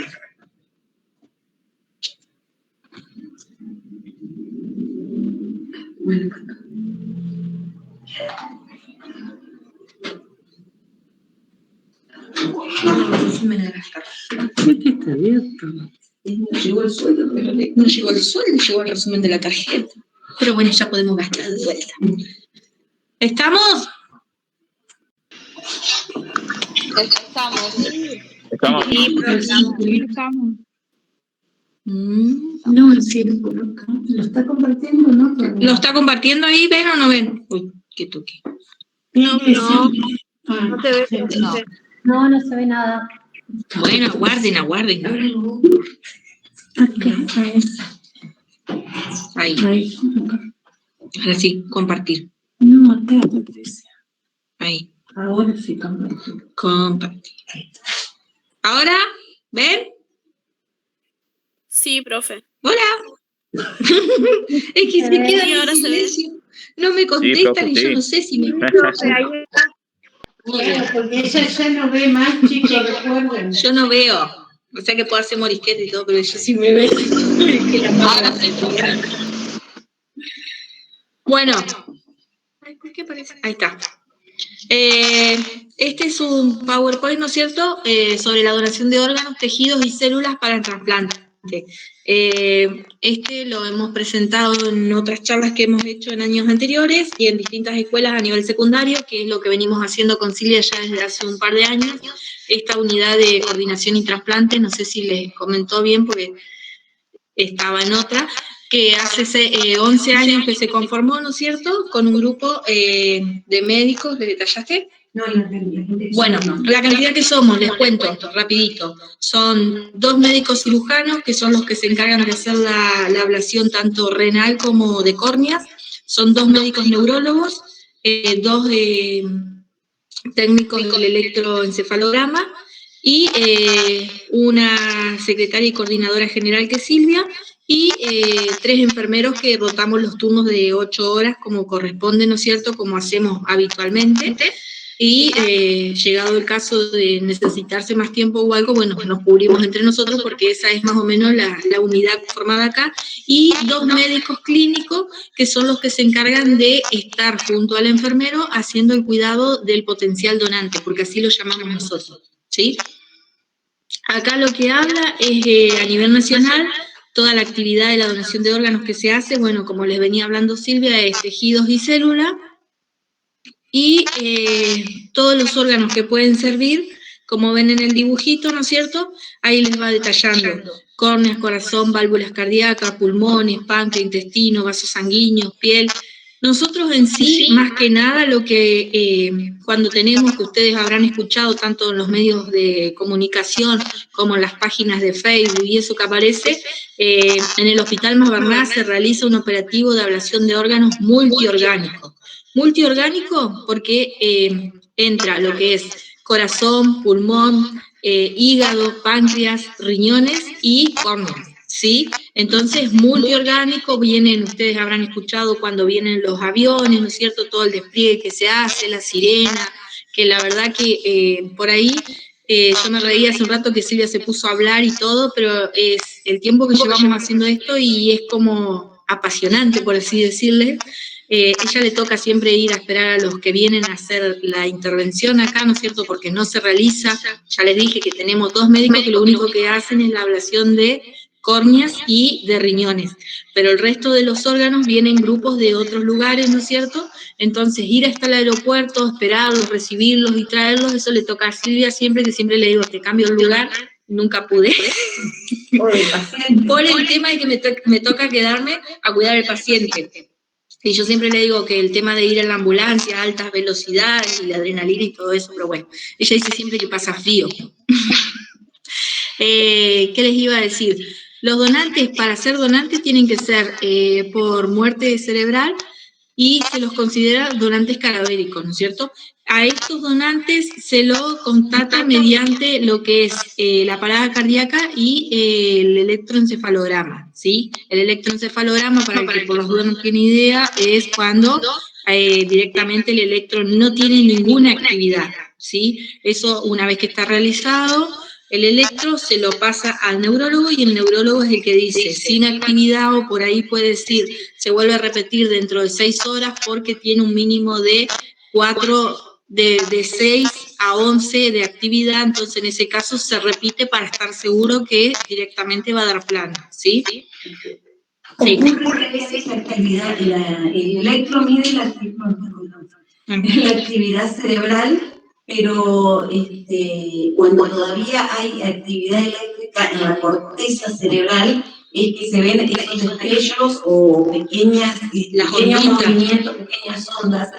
Bueno. Me la gastaron. Está abierto. No llegó el sueldo, pero no llegó el sueldo, llegó el resumen de la tarjeta. Pero bueno, ya podemos gastar de vuelta. ¿Estamos? Estamos. No, sí, lo está compartiendo, ¿no? ¿Lo está compartiendo ahí? ¿Ven o no ven? Uy, qué toque. No te ves. No, no se ve nada. Bueno, aguarden. Ahí. Ahora sí, compartir. No, acá aparece. Ahí. Ahora sí compartir. Compartir. ¿Ahora? ¿Ven? Sí, profe. ¡Hola! Es que se queda Sí, ahora en se ve. silencio. No me contestan profe, y yo sí. no sé si me... Claro, porque ella ya no ve más, chicos, recuerden. Yo no veo. O sea que puedo hacer morisquete y todo, pero yo sí me veo. Que la mano se tira. Bueno. Ay, ¿por qué aparece? Ahí está. Este es un PowerPoint, ¿no es cierto?, sobre la donación de órganos, tejidos y células para el trasplante. Este lo hemos presentado en otras charlas que hemos hecho en años anteriores y en distintas escuelas a nivel secundario, que es lo que venimos haciendo con Silvia ya desde hace un par de años. Esta unidad de coordinación y trasplante, no sé si les comentó bien porque estaba en otra, que hace 11 años que se conformó, ¿no es cierto?, con un grupo de médicos. ¿Le detallaste? No, la gente. Bueno, la cantidad que somos, les cuento rapidito, son 2 médicos cirujanos, que son los que se encargan de hacer la ablación tanto renal como de córneas, son 2 médicos neurólogos, 2 técnicos del electroencefalograma, y una secretaria y coordinadora general que es Silvia, y 3 enfermeros que rotamos los turnos de 8 horas como corresponde, ¿no es cierto?, como hacemos habitualmente. Y llegado el caso de necesitarse más tiempo o algo, bueno, nos cubrimos entre nosotros porque esa es más o menos la unidad formada acá, y 2 médicos clínicos que son los que se encargan de estar junto al enfermero haciendo el cuidado del potencial donante, porque así lo llamamos nosotros, ¿sí? Acá lo que habla es a nivel nacional toda la actividad de la donación de órganos que se hace. Bueno, como les venía hablando Silvia, es tejidos y células. Y todos los órganos que pueden servir, como ven en el dibujito, ¿no es cierto?, ahí les va detallando: córneas, corazón, válvulas cardíacas, pulmones, páncreas, intestino, vasos sanguíneos, piel. Nosotros en sí, más que nada, lo que cuando tenemos, que ustedes habrán escuchado tanto en los medios de comunicación como en las páginas de Facebook y eso que aparece, en el Hospital Masbernás se realiza un operativo de ablación de órganos multiorgánico. Multiorgánico porque entra lo que es corazón, pulmón, hígado, páncreas, riñones y córneas, ¿sí? Entonces, multiorgánico, ustedes habrán escuchado cuando vienen los aviones, ¿no es cierto?, todo el despliegue que se hace, la sirena, que la verdad que por ahí, yo me reí hace un rato que Silvia se puso a hablar y todo, pero es el tiempo que llevamos haciendo esto y es como apasionante, por así decirle. Ella le toca siempre ir a esperar a los que vienen a hacer la intervención acá, ¿no es cierto?, porque no se realiza. Ya les dije que tenemos 2 médicos que lo único que hacen es la ablación de córneas y de riñones, pero el resto de los órganos vienen grupos de otros lugares, ¿no es cierto? Entonces, ir hasta el aeropuerto, esperarlos, recibirlos y traerlos, eso le toca a Silvia siempre, que siempre le digo, te cambio el lugar, nunca pude. Por el tema de que me toca quedarme a cuidar al paciente. Y yo siempre le digo que el tema de ir en la ambulancia a altas velocidades y la adrenalina y todo eso, pero bueno, ella dice siempre que pasa frío. ¿Qué les iba a decir? Los donantes, para ser donantes, tienen que ser por muerte cerebral y se los considera donantes cadavéricos, ¿no es cierto? A estos donantes se lo constata mediante lo que es la parada cardíaca y el electroencefalograma, ¿sí? El electroencefalograma, para el que por las dudas no tiene idea, es cuando directamente el electro no tiene ninguna actividad, ¿sí? Eso, una vez que está realizado, el electro se lo pasa al neurólogo y el neurólogo es el que dice, sin actividad, o por ahí puede decir, se vuelve a repetir dentro de 6 horas porque tiene un mínimo de 6 a 11 de actividad, entonces en ese caso se repite para estar seguro que directamente va a dar plano, ¿sí? Sí. Ocurre esa actividad, el electro mide la actividad cerebral, pero cuando todavía hay actividad eléctrica en la corteza cerebral, es que se ven esos destellos o pequeños movimientos, pequeñas ondas,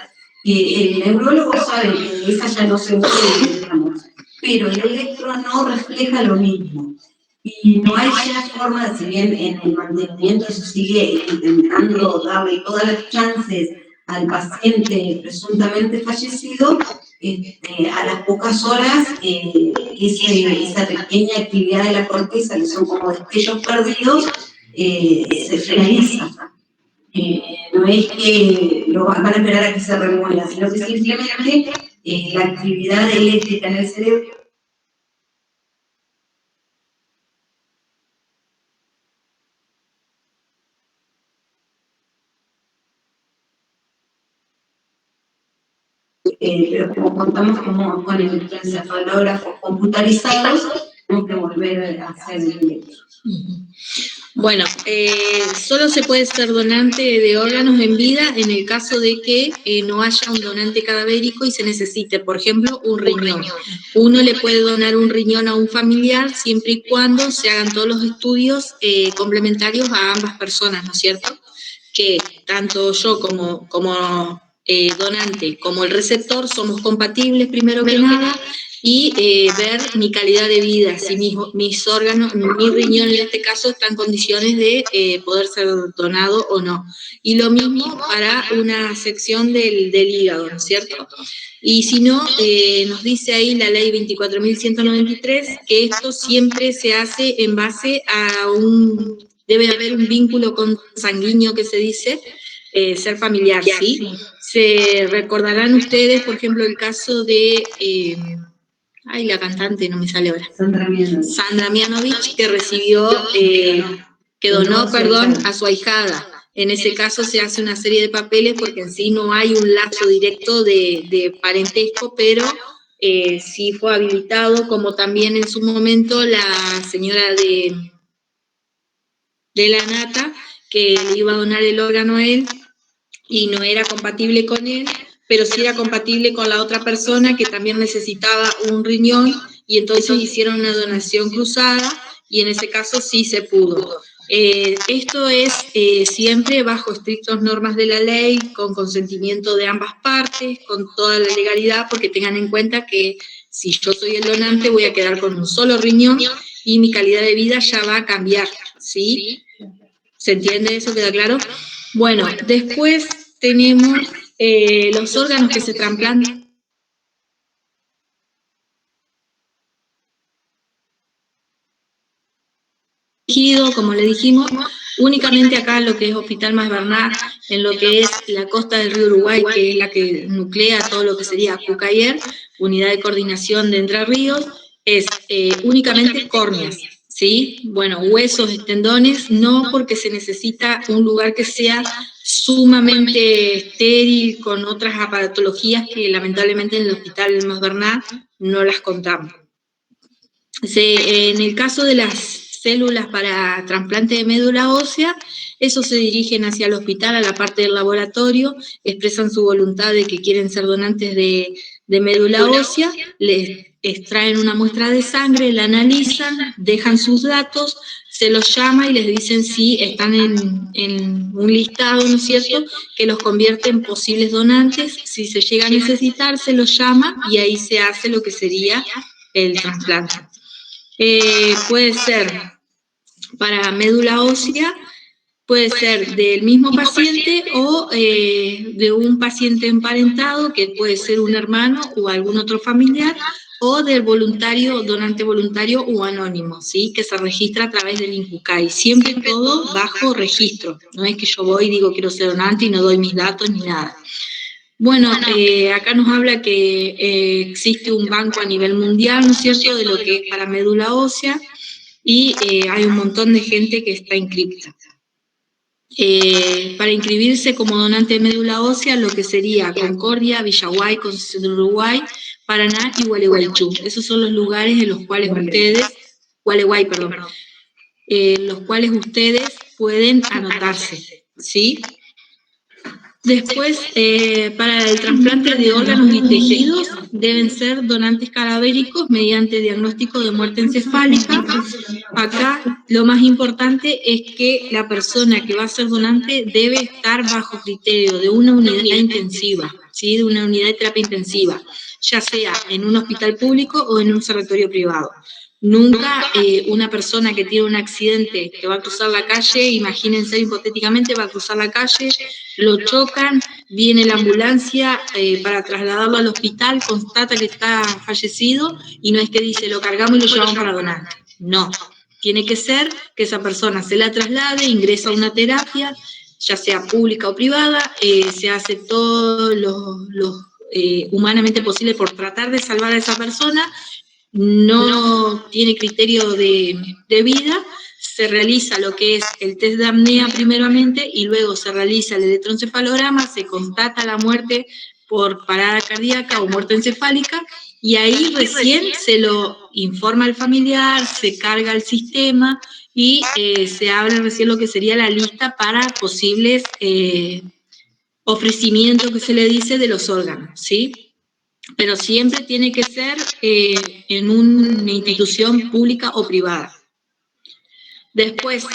que el neurólogo sabe que esa ya no se mueve, digamos, pero el electro no refleja lo mismo. Y no hay ya forma, si bien en el mantenimiento se sigue intentando darle todas las chances al paciente presuntamente fallecido, a las pocas horas esa pequeña actividad de la corteza, que son como destellos perdidos, se finaliza. No es que lo van a esperar a que se remueva, sino que simplemente la actividad eléctrica en el cerebro pero como contamos con electroencefalógrafos computarizados, tenemos que volver a hacer el electro. Bueno, solo se puede ser donante de órganos en vida en el caso de que no haya un donante cadavérico y se necesite, por ejemplo, un riñón. Uno le puede donar un riñón a un familiar siempre y cuando se hagan todos los estudios complementarios a ambas personas, ¿no es cierto? Que tanto yo como donante como el receptor somos compatibles primero que nada, y ver mi calidad de vida, si mis órganos, mi riñón en este caso está en condiciones de poder ser donado o no. Y lo mismo para una sección del hígado, ¿no es cierto? Y si no, nos dice ahí la ley 24.193 que esto siempre se hace en base a debe haber un vínculo consanguíneo que se dice, ser familiar, ¿sí? Se recordarán ustedes, por ejemplo, el caso de... la cantante, no me sale ahora. Sandra Mianovich, que recibió, que donó, a su ahijada. En ese caso se hace una serie de papeles porque en sí no hay un lazo directo de parentesco, pero sí fue habilitado, como también en su momento la señora de la Nata, que le iba a donar el órgano a él y no era compatible con él, pero sí era compatible con la otra persona que también necesitaba un riñón, y entonces hicieron una donación cruzada, y en ese caso sí se pudo. Esto es siempre bajo estrictas normas de la ley, con consentimiento de ambas partes, con toda la legalidad, porque tengan en cuenta que si yo soy el donante voy a quedar con un solo riñón, y mi calidad de vida ya va a cambiar, ¿sí? ¿Se entiende eso? ¿Queda claro? Bueno, después tenemos los órganos que se trasplantan. restringido, como le dijimos, únicamente acá en lo que es Hospital Mas Bernat, en lo que es la costa del río Uruguay, que es la que nuclea todo lo que sería Cucayer, Unidad de Coordinación de Entre Ríos, es únicamente córneas, ¿sí? Bueno, huesos, tendones, no, porque se necesita un lugar que sea sumamente estéril, con otras aparatologías que lamentablemente en el Hospital Mas Bernat no las contamos. En el caso de las células para trasplante de médula ósea, esos se dirigen hacia el hospital, a la parte del laboratorio, expresan su voluntad de que quieren ser donantes de médula ósea, les extraen una muestra de sangre, la analizan, dejan sus datos, se los llama y les dicen si están en un listado, ¿no es cierto?, que los convierte en posibles donantes. Si se llega a necesitar, se los llama y ahí se hace lo que sería el trasplante. Puede ser para médula ósea, puede ser del mismo paciente o de un paciente emparentado, que puede ser un hermano o algún otro familiar, o del voluntario, donante voluntario o anónimo, ¿sí?, que se registra a través del INCUCAI, siempre todo bajo registro. No es que yo voy y digo quiero ser donante y no doy mis datos ni nada. Bueno, acá nos habla que existe un banco a nivel mundial, ¿no es cierto?, de lo que es para médula ósea, y hay un montón de gente que está inscripta. Para inscribirse como donante de médula ósea, lo que sería Concordia, Villaguay, Concepción del Uruguay, Paraná y Gualeguaychú. Esos son los lugares en los cuales ustedes, Gualeguay, perdón, los cuales ustedes pueden anotarse, ¿sí? Después, para el trasplante de órganos y tejidos, deben ser donantes cadavéricos mediante diagnóstico de muerte encefálica. Acá lo más importante es que la persona que va a ser donante debe estar bajo criterio de una unidad intensiva, ¿sí?, de una unidad de terapia intensiva, ya sea en un hospital público o en un sanatorio privado. Nunca una persona que tiene un accidente, que va a cruzar la calle, imagínense hipotéticamente, va a cruzar la calle, lo chocan, viene la ambulancia para trasladarlo al hospital, constata que está fallecido, y no es que dice lo cargamos y lo llevamos para donar. No, tiene que ser que esa persona se la traslade, ingresa a una terapia, ya sea pública o privada, se hace todo lo humanamente posible por tratar de salvar a esa persona. No tiene criterio de vida, se realiza lo que es el test de apnea primeramente y luego se realiza el electroencefalograma, se constata la muerte por parada cardíaca o muerte encefálica, y ahí recién se lo informa al familiar, se carga el sistema y se abre recién lo que sería la lista para posibles ofrecimientos, que se le dice, de los órganos, ¿sí? Pero siempre tiene que ser en una institución pública o privada. Después,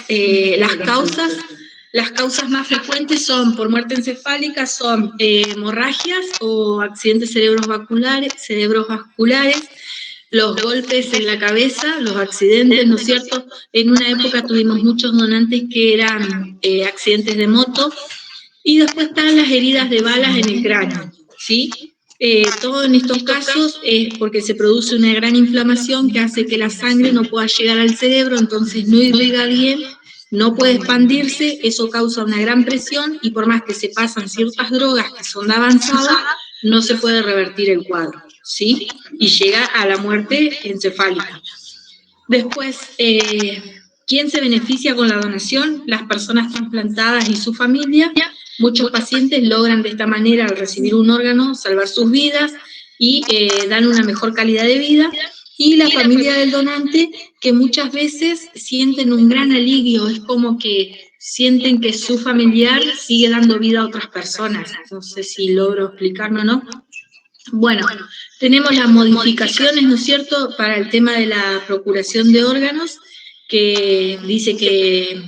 las causas más frecuentes son por muerte encefálica, son hemorragias o accidentes cerebrovasculares, los golpes en la cabeza, los accidentes, ¿no es cierto? En una época tuvimos muchos donantes que eran accidentes de moto, y después están las heridas de balas en el cráneo, ¿sí? Todo en estos casos es porque se produce una gran inflamación que hace que la sangre no pueda llegar al cerebro, entonces no irriga bien, no puede expandirse, eso causa una gran presión, y por más que se pasan ciertas drogas que son de avanzada, no se puede revertir el cuadro, ¿sí? Y llega a la muerte encefálica. Después, ¿quién se beneficia con la donación? Las personas trasplantadas y su familia. Muchos pacientes logran de esta manera, al recibir un órgano, salvar sus vidas y dan una mejor calidad de vida. Y la familia del donante, que muchas veces sienten un gran alivio, es como que sienten que su familiar sigue dando vida a otras personas. No sé si logro explicarme o no. Bueno, tenemos las modificaciones, ¿no es cierto?, para el tema de la procuración de órganos, que dice que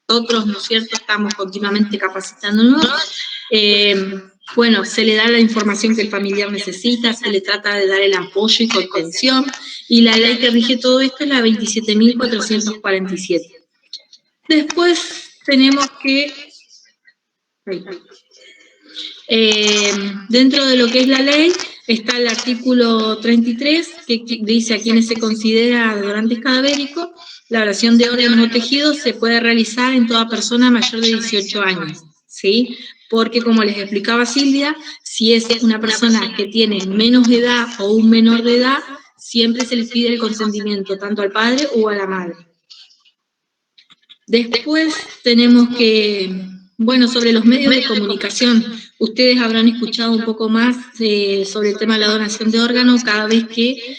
nosotros, ¿no es cierto?, estamos continuamente capacitándonos. Bueno, se le da la información que el familiar necesita, se le trata de dar el apoyo y contención, y la ley que rige todo esto es la 27.447. Después tenemos que Dentro de lo que es la ley está el artículo 33, que dice a quienes se considera donantes cadavéricos, la oración de órganos o tejidos se puede realizar en toda persona mayor de 18 años, ¿sí? Porque como les explicaba Silvia, si es una persona que tiene menos edad o un menor de edad, siempre se les pide el consentimiento tanto al padre o a la madre. Después tenemos que, bueno, sobre los medios de comunicación, ustedes habrán escuchado un poco más sobre el tema de la donación de órganos cada vez que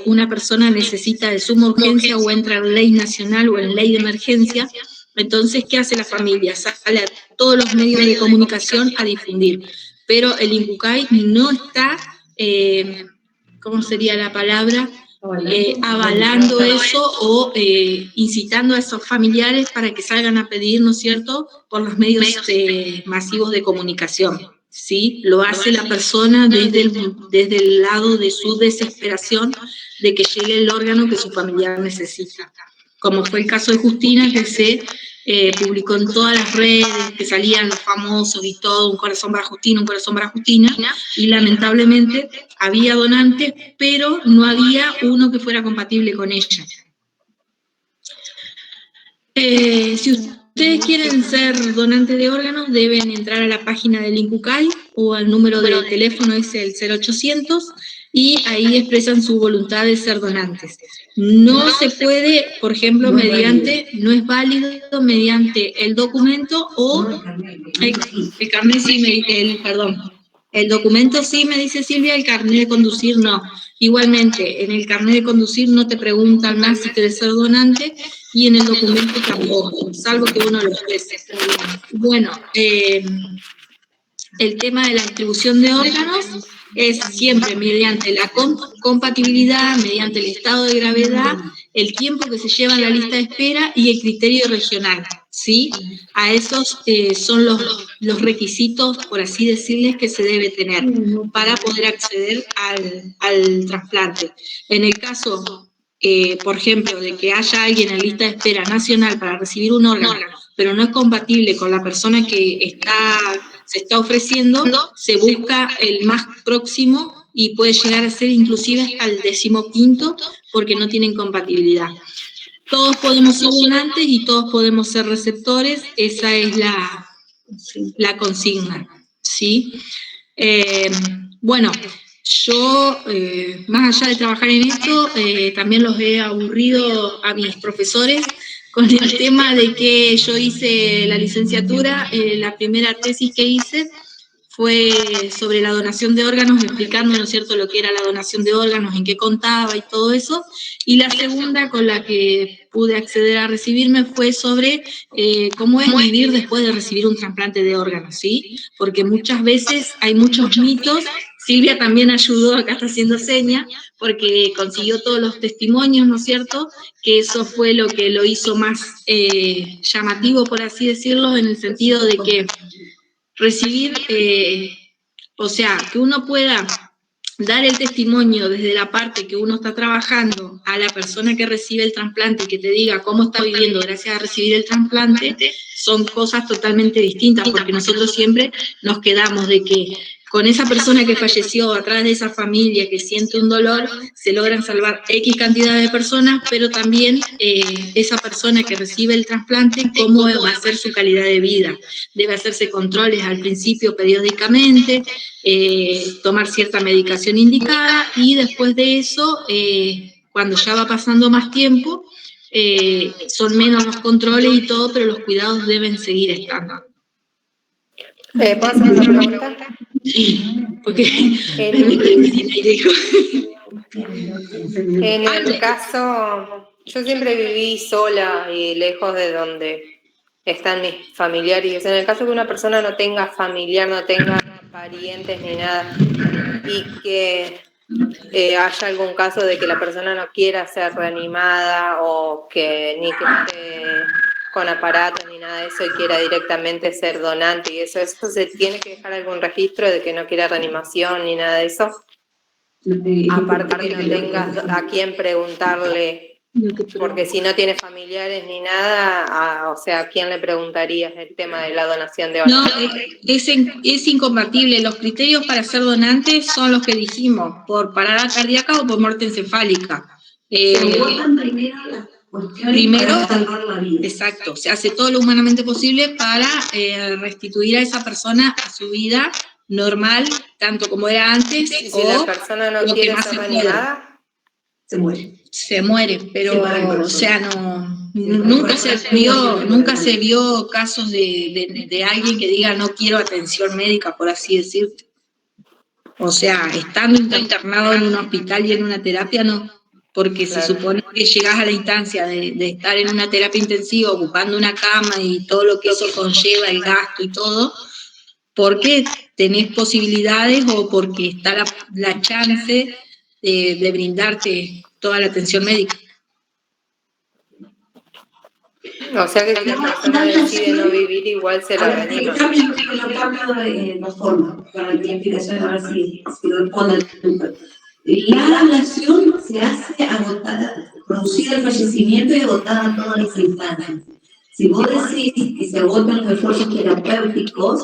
una persona necesita de suma urgencia o entra en ley nacional o en ley de emergencia. Entonces, ¿qué hace la familia? Sale a todos los medios de comunicación a difundir. Pero el INCUCAI no está, ¿cómo sería la palabra? Avalando eso o incitando a esos familiares para que salgan a pedir, ¿no es cierto?, por los medios masivos de comunicación, ¿sí? Lo hace la persona desde el lado de su desesperación de que llegue el órgano que su familiar necesita. Como fue el caso de Justina, que se publicó en todas las redes, que salían los famosos y todo, un corazón para Justina, un corazón para Justina, y lamentablemente había donantes, pero no había uno que fuera compatible con ella. Si ustedes quieren ser donantes de órganos, deben entrar a la página del INCUCAI o al número de teléfono es el 0800, y ahí expresan su voluntad de ser donantes. No se puede, por ejemplo, no es válido mediante el documento o el carnet, sí, perdón. El documento sí, me dice Silvia, el carnet de conducir no. Igualmente, en el carnet de conducir no te preguntan más si quieres ser donante, y en el documento tampoco, salvo que uno lo exprese. Bueno, el tema de la distribución de órganos es siempre mediante la compatibilidad, mediante el estado de gravedad, el tiempo que se lleva en la lista de espera y el criterio regional, ¿sí? A esos son los requisitos, por así decirles, que se debe tener para poder acceder al trasplante. En el caso, por ejemplo, de que haya alguien en lista de espera nacional para recibir un órgano, pero no es compatible con la persona que se está ofreciendo, se busca el más próximo y puede llegar a ser inclusive hasta el 15º porque no tienen compatibilidad. Todos podemos ser donantes y todos podemos ser receptores, esa es la consigna, ¿sí? Bueno, yo, más allá de trabajar en esto, también los he aburrido a mis profesores con el tema de que yo hice la licenciatura, la primera tesis que hice fue sobre la donación de órganos, explicando, ¿no es cierto?, lo que era la donación de órganos, en qué contaba y todo eso, y la segunda con la que pude acceder a recibirme fue sobre cómo es vivir después de recibir un trasplante de órganos, ¿sí? Porque muchas veces hay muchos mitos. Silvia también ayudó, acá está haciendo seña, porque consiguió todos los testimonios, ¿no es cierto?, que eso fue lo que lo hizo más llamativo, por así decirlo, en el sentido de que recibir, o sea, que uno pueda dar el testimonio desde la parte que uno está trabajando a la persona que recibe el trasplante y que te diga cómo está viviendo gracias a recibir el trasplante, son cosas totalmente distintas, porque nosotros siempre nos quedamos de que con esa persona que falleció, atrás de esa familia que siente un dolor, se logran salvar X cantidad de personas, pero también esa persona que recibe el trasplante, cómo va a ser su calidad de vida. Debe hacerse controles al principio periódicamente, tomar cierta medicación indicada, y después de eso, cuando ya va pasando más tiempo, son menos los controles y todo, pero los cuidados deben seguir estando. ¿Puedo hacer una pregunta? Sí, porque en el caso, yo siempre viví sola y lejos de donde están mis familiares. En el caso que una persona no tenga familiar, no tenga parientes ni nada, y que haya algún caso de que la persona no quiera ser reanimada o que ni que esté con aparato ni nada de eso y quiera directamente ser donante y eso se tiene que dejar algún registro de que no quiera reanimación ni nada de eso. Aparte que no tengas a quién preguntarle Porque si no tiene familiares ni nada, o sea, ¿a quién le preguntarías el tema de la donación de No, órganos? es incompatible. Los criterios para ser donantes son los que dijimos, por parada cardíaca o por muerte encefálica. Se abordan primero las cuestiones para salvar la vida. Exacto, se hace todo lo humanamente posible para restituir a esa persona a su vida normal, tanto como era antes, ¿Y si la persona no quiere ser reanimada? Se muere. Se muere, pero, o sea, nunca se vio casos de alguien que diga no quiero atención médica, por así decirte. O sea, estando internado en un hospital y en una terapia, no. Porque se supone que llegás a la instancia de estar en una terapia intensiva, ocupando una cama y todo lo que eso conlleva, el gasto y todo, porque tenés posibilidades o porque está la chance de brindarte toda la atención médica. O sea que si la persona decide no vivir, igual se la reanima. Lo cambio la forma, para que la explicación a ver si responde al punto. La ablación se hace agotada, producida el fallecimiento y agotada todas las instancias. Si vos decís que se agotan los esfuerzos terapéuticos,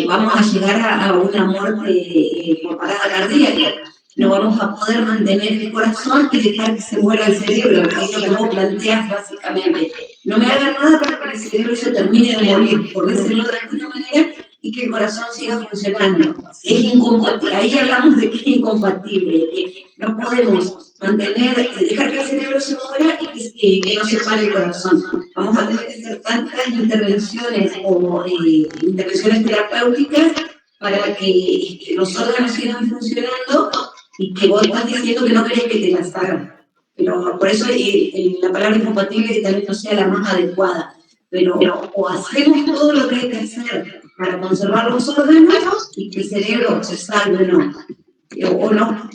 vamos a llegar a una muerte por parada cardíaca. No vamos a poder mantener el corazón y dejar que se muera el cerebro, que es lo que vos planteás básicamente. No me hagan nada para que el cerebro se termine de morir, por decirlo de alguna manera, y que el corazón siga funcionando. Es incompatible. Ahí hablamos de que es incompatible. No podemos mantener, dejar que el cerebro se muera y que no se pare el corazón. Vamos a tener que hacer tantas intervenciones o intervenciones terapéuticas para que los órganos sigan funcionando y que vos estás diciendo que no querés que te las hagan. Pero por eso la palabra incompatible tal vez no sea la más adecuada. Pero o hacemos todo lo que hay que hacer para conservar los órganos y que el cerebro se salve o no.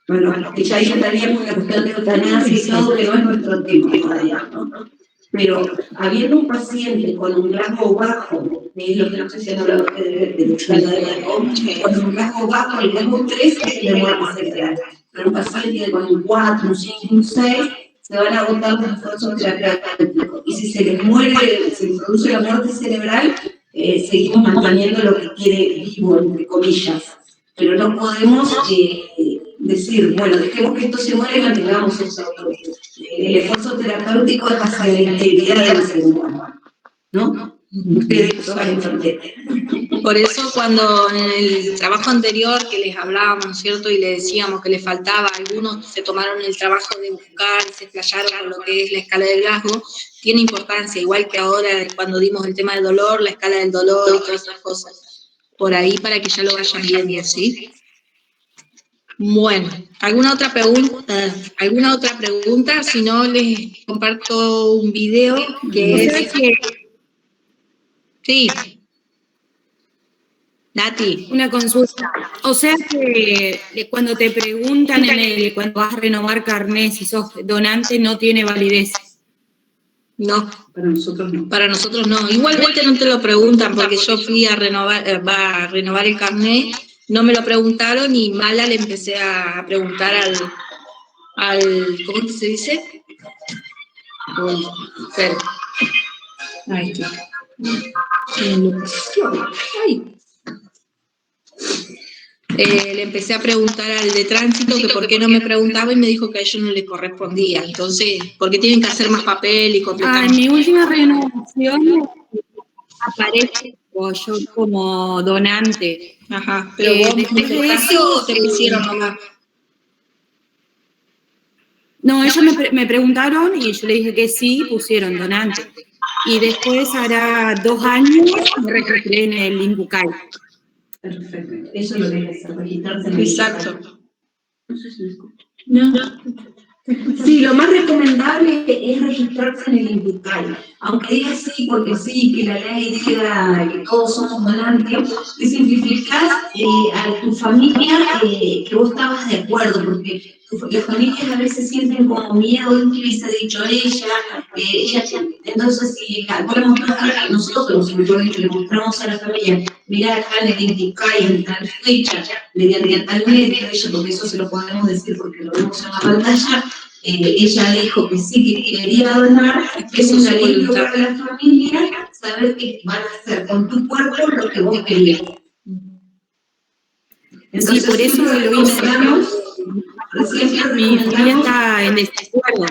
Bueno, que ya ahí entraríamos en la cuestión de eutanasia y todo, que no es nuestro tema todavía, ¿no? Pero habiendo un paciente con un rasgo bajo, es lo que no sé si han hablado de escala de Glasgow, con un rasgo bajo, el rasgo 3 es el de muerte cerebral. Pero un paciente con un 4, un 5, un 6, se van a agotar los esfuerzos terapéuticos. Y si se les muere, se les produce la muerte cerebral, seguimos manteniendo lo que quede vivo, entre comillas. Pero no podemos decir, bueno, dejemos que esto se muera y mantengamos eso. El esfuerzo terapéutico es hacia la integridad del ser humano, ¿no? Ustedes lo saben entender. Por eso cuando en el trabajo anterior que les hablábamos, ¿cierto? Y les decíamos que les faltaba, algunos se tomaron el trabajo de buscar, se explayaron con lo que es la escala de Glasgow, tiene importancia, igual que ahora cuando dimos el tema del dolor, la escala del dolor y todas esas cosas. Por ahí para que ya lo vayan viendo, ¿sí? Bueno, ¿alguna otra pregunta? Si no, les comparto un video que es... Sí. Nati. Una consulta. O sea que cuando te preguntan cuando vas a renovar carnet, si sos donante, no tiene validez. No, para nosotros no. Para nosotros no. Igualmente no te lo preguntan, porque yo fui a renovar el carnet, no me lo preguntaron y mala le empecé a preguntar al ¿cómo se dice? Espera. Ahí está. Ay. Le empecé a preguntar al de tránsito que por qué no me preguntaba y me dijo que a ellos no les correspondía. Entonces, porque tienen que hacer más papel y completar. En mi última renovación aparece yo como donante. Ajá, pero vos después de eso te pusieron nomás. No, ellos me preguntaron y yo le dije que sí, pusieron donante. Y después, hará 2 años, me registré en el INCUCAI. Perfecto. Eso es lo que hay que hacer, registrarse en el Exacto. No sé si me escucha. No. Sí, lo más recomendable es registrarse en el INCUCAI. Aunque diga sí, porque sí, que la ley diga que todos somos donantes, te simplificás a tu familia que vos estabas de acuerdo, porque las familias a veces sienten como miedo de que hubiese dicho ella, entonces si nosotros le mostramos a la familia, mirá acá en el INCUCAI en tal fecha, mediante tal médico, porque eso se lo podemos decir porque lo vemos en la pantalla, ella dijo que sí que quería donar, es un alivio para la familia saber que van a hacer con tu cuerpo lo que vos querías. Entonces, sí, por eso lo vine mi familia está en desacuerdo.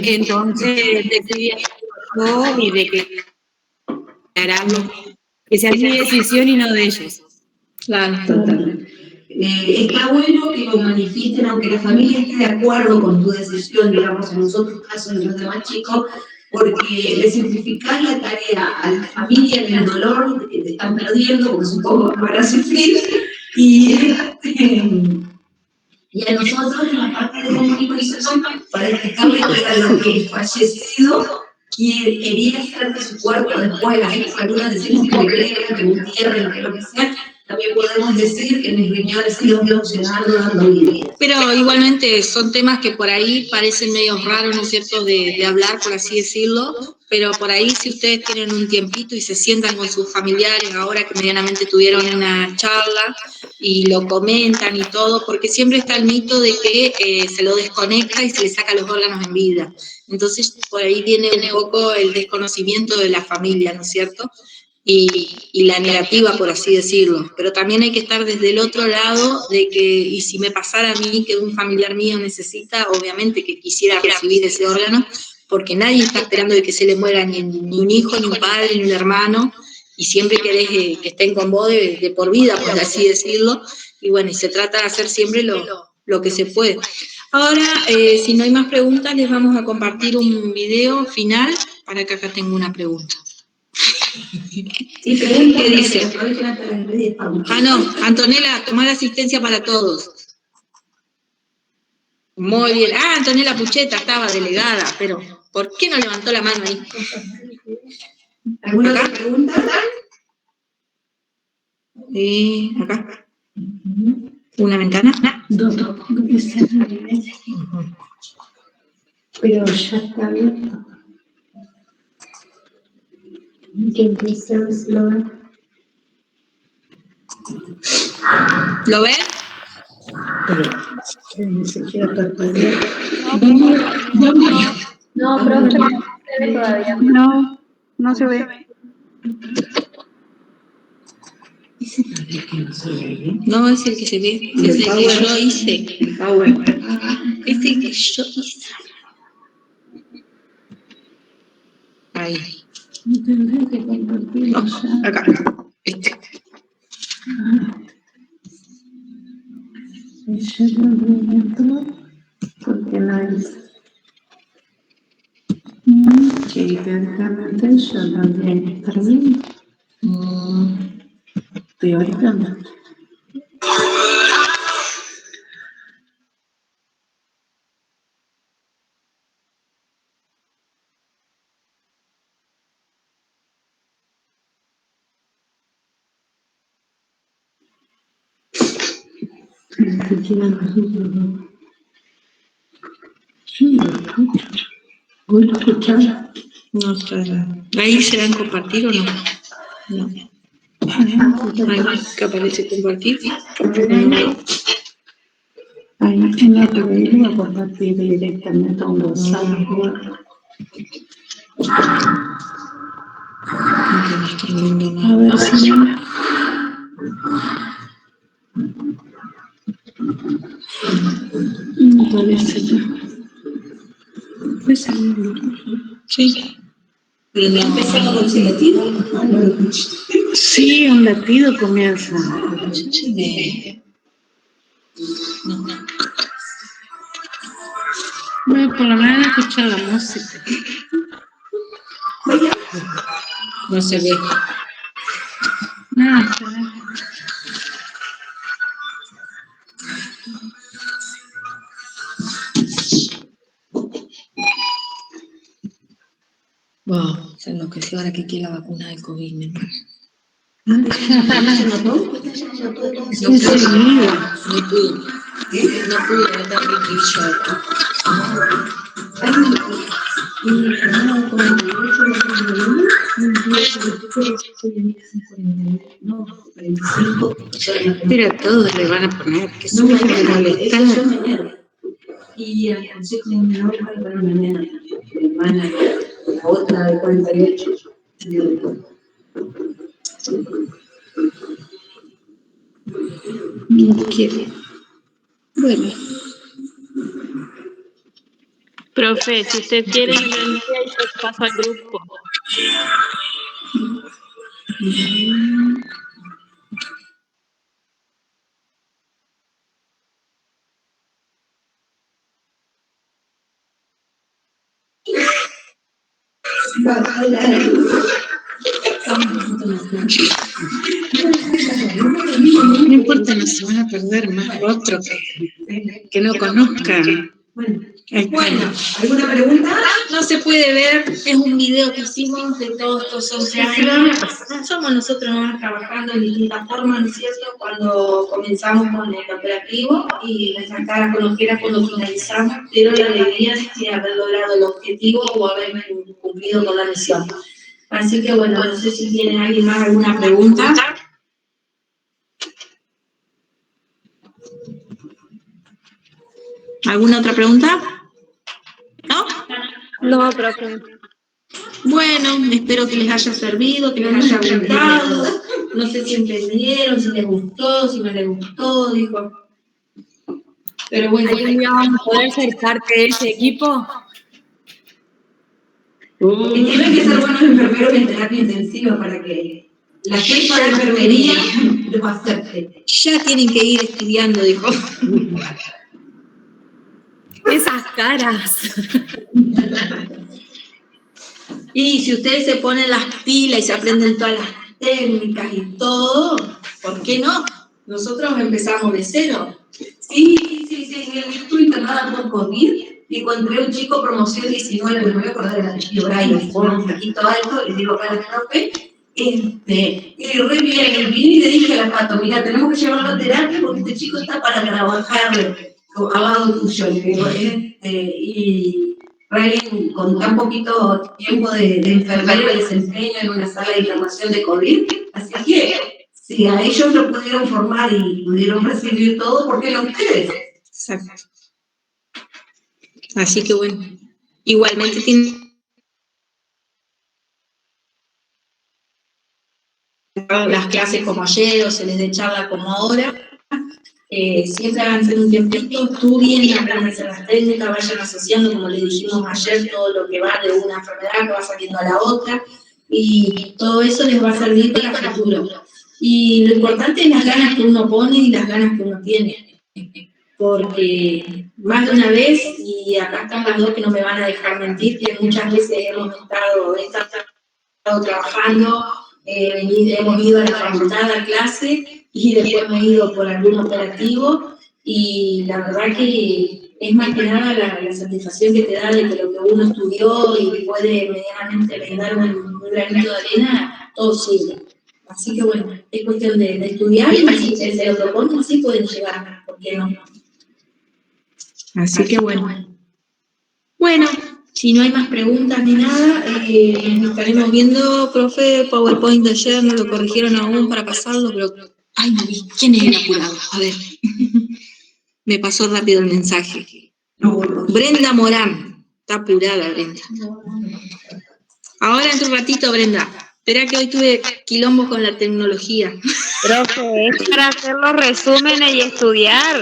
Entonces decidí hacerlo y declararlo, que sea mi decisión y no de ellos. Claro, totalmente. Está bueno que lo manifiesten, aunque la familia esté de acuerdo con tu decisión, digamos, en los otros casos de los demás chicos, porque le simplificás la tarea a la familia en el dolor que te están perdiendo, porque supongo que van a sufrir, y a nosotros en la parte de comunicación para explicarle que era lo que el fallecido quería hacer de su cuerpo después de las algunas decimos que le crean, que lo entierren, que lo que sea. También podemos decir que mis riñones siguen funcionando, dando vida. Pero igualmente son temas que por ahí parecen medio raros, ¿no es cierto?, de hablar, por así decirlo, pero por ahí si ustedes tienen un tiempito y se sientan con sus familiares, ahora que medianamente tuvieron una charla y lo comentan y todo, porque siempre está el mito de que se lo desconecta y se le saca los órganos en vida. Entonces por ahí viene un poco el desconocimiento de la familia, ¿no es cierto?, y la negativa, por así decirlo. Pero también hay que estar desde el otro lado de que, y si me pasara a mí que un familiar mío necesita, obviamente que quisiera recibir ese órgano, porque nadie está esperando de que se le muera ni un hijo, ni un padre, ni un hermano, y siempre querés que estén con vos de por vida, por así decirlo, y bueno, y se trata de hacer siempre lo que se puede. Ahora, si no hay más preguntas, les vamos a compartir un video final, para que acá tengo una pregunta. ¿Qué dice? Ah, no, Antonella, tomá la asistencia para todos. Muy bien. Ah, Antonella Pucheta estaba delegada, pero ¿por qué no levantó la mano ahí? ¿Alguna otra pregunta? Acá. ¿Una ventana? Dos, pero ya está abierto. ¿Lo ven? Ni siquiera parpadea. No, profe, no se ve todavía. No, no se ve. No, es el que se ve. Es el que yo hice. El power. Es el que yo hice. Ahí. Tendré que compartirlo ya. Acá. Este. Yo también entro porque no es. Que evidentemente yo también estar bien. Estoy ahorita no. ¿Vos lo escuchás? No está. ¿Ahí se van a compartir o no? No. Ahí que aparece compartir. Ahí no, pero ahí lo voy a compartir directamente a un WhatsApp. A ver si no parece ya. Pues sí. ¿Pero no empezaba con ese latido? Sí, un latido comienza. Bueno, por lo menos escuchar la música. No se ve. No, se ve. Wow, se enloqueció ahora que quiere la vacuna del COVID, me parece. ¿No se notó? No pudo, no está tranquilo. No, 45, Pero a todos le van a poner que no suele me molestar. eso yo me niego. Y el consejo de menor para poner una nena, mi hermana, la otra de 48, No quiere. Bueno. Profe, si usted quiere, me lo envía y yo paso al grupo. No importa, no se van a perder más rostros que no conozcan. Bueno, ¿alguna pregunta? No se puede ver, es un video que hicimos de todos estos 11 años. Somos nosotros nomás trabajando en distintas formas, ¿no es cierto? Cuando comenzamos con el operativo y nuestras caras con ojeras cuando finalizamos, pero la alegría de haber logrado el objetivo o haber cumplido con la misión. Así que bueno, no sé si tiene alguien más alguna pregunta. ¿Alguna otra pregunta? ¿No? No, profe. Bueno, espero que les haya servido, que les haya gustado. No sé si entendieron, si les gustó, si no les gustó, dijo. Pero bueno. ¿Algún día vamos a poder ser parte de ese equipo? Y tienen que ser buenos enfermeros en terapia intensiva para que la jefa de enfermería los acepte. Ya tienen que ir estudiando, dijo. Esas caras. Y si ustedes se ponen las pilas y se aprenden todas las técnicas y todo, ¿por qué no? Nosotros empezamos de cero. Sí. Yo estuve internada por COVID y encontré un chico promoción 19, me voy a acordar de la apellido Brian, un flaquito alto, le digo para el profe, y re bien, y le dije a la Pato, mira, tenemos que llevarlo a terapia porque este chico está para trabajar al lado tuyo, le digo, y Brian con tan poquito tiempo de enfermero y desempeño en una sala de internación de COVID, así que si a ellos lo pudieron formar y pudieron recibir todo, ¿por qué no ustedes? Exacto. Así que bueno, igualmente tienen las clases como ayer o se les dé charla como ahora. Siempre háganse un tiempito, estudien, aprendan las técnicas, vayan asociando, como les dijimos ayer, todo lo que va de una enfermedad que va saliendo a la otra, y todo eso les va a servir para el futuro. Y lo importante es las ganas que uno pone y las ganas que uno tiene. Porque más de una vez, y acá están las dos que no me van a dejar mentir, que muchas veces hemos estado trabajando, hemos ido a la facultad a clase y después me he ido por algún operativo, y la verdad que es más que nada la satisfacción que te da de que lo que uno estudió y puede medianamente brindar un granito de arena, todo sirve. Así que bueno, es cuestión de estudiar y si se lo proponen, así pueden llegar, ¿por qué no? Así que bueno. Bueno, si no hay más preguntas ni nada, nos estaremos viendo, profe. PowerPoint de ayer no lo corrigieron aún para pasarlo, pero... Ay, no vi. ¿Quién es el apurado? A ver. Me pasó rápido el mensaje. Brenda Morán. Está apurada, Brenda. Ahora en un ratito, Brenda. Espera que hoy tuve quilombo con la tecnología. Profe, es para hacer los resúmenes y estudiar.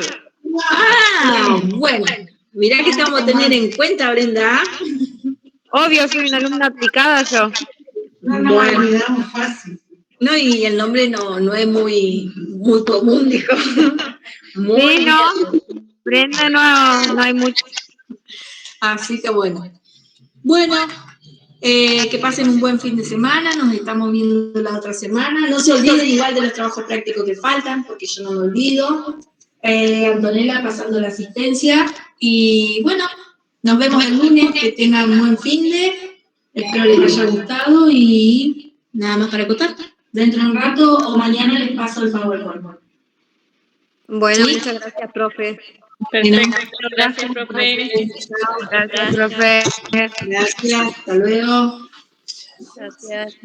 Ah, bueno. Mirá que te vamos a tener en cuenta, Brenda. Obvio, soy una alumna aplicada yo. Bueno, no, y el nombre no es muy común, dijo. Sí, no, Brenda no hay mucho. Así que bueno. Bueno, que pasen un buen fin de semana, nos estamos viendo la otra semana. No se olviden igual de los trabajos prácticos que faltan, porque yo no me olvido. Antonella pasando la asistencia. Y bueno, nos vemos el lunes, que tengan un buen fin de. Espero les haya gustado y nada más para acotar. Dentro de un rato o mañana les paso el PowerPoint. Bueno, ¿sí? muchas gracias, profe. Perfecto, gracias, profe. Gracias, profe. Gracias, hasta luego. Gracias.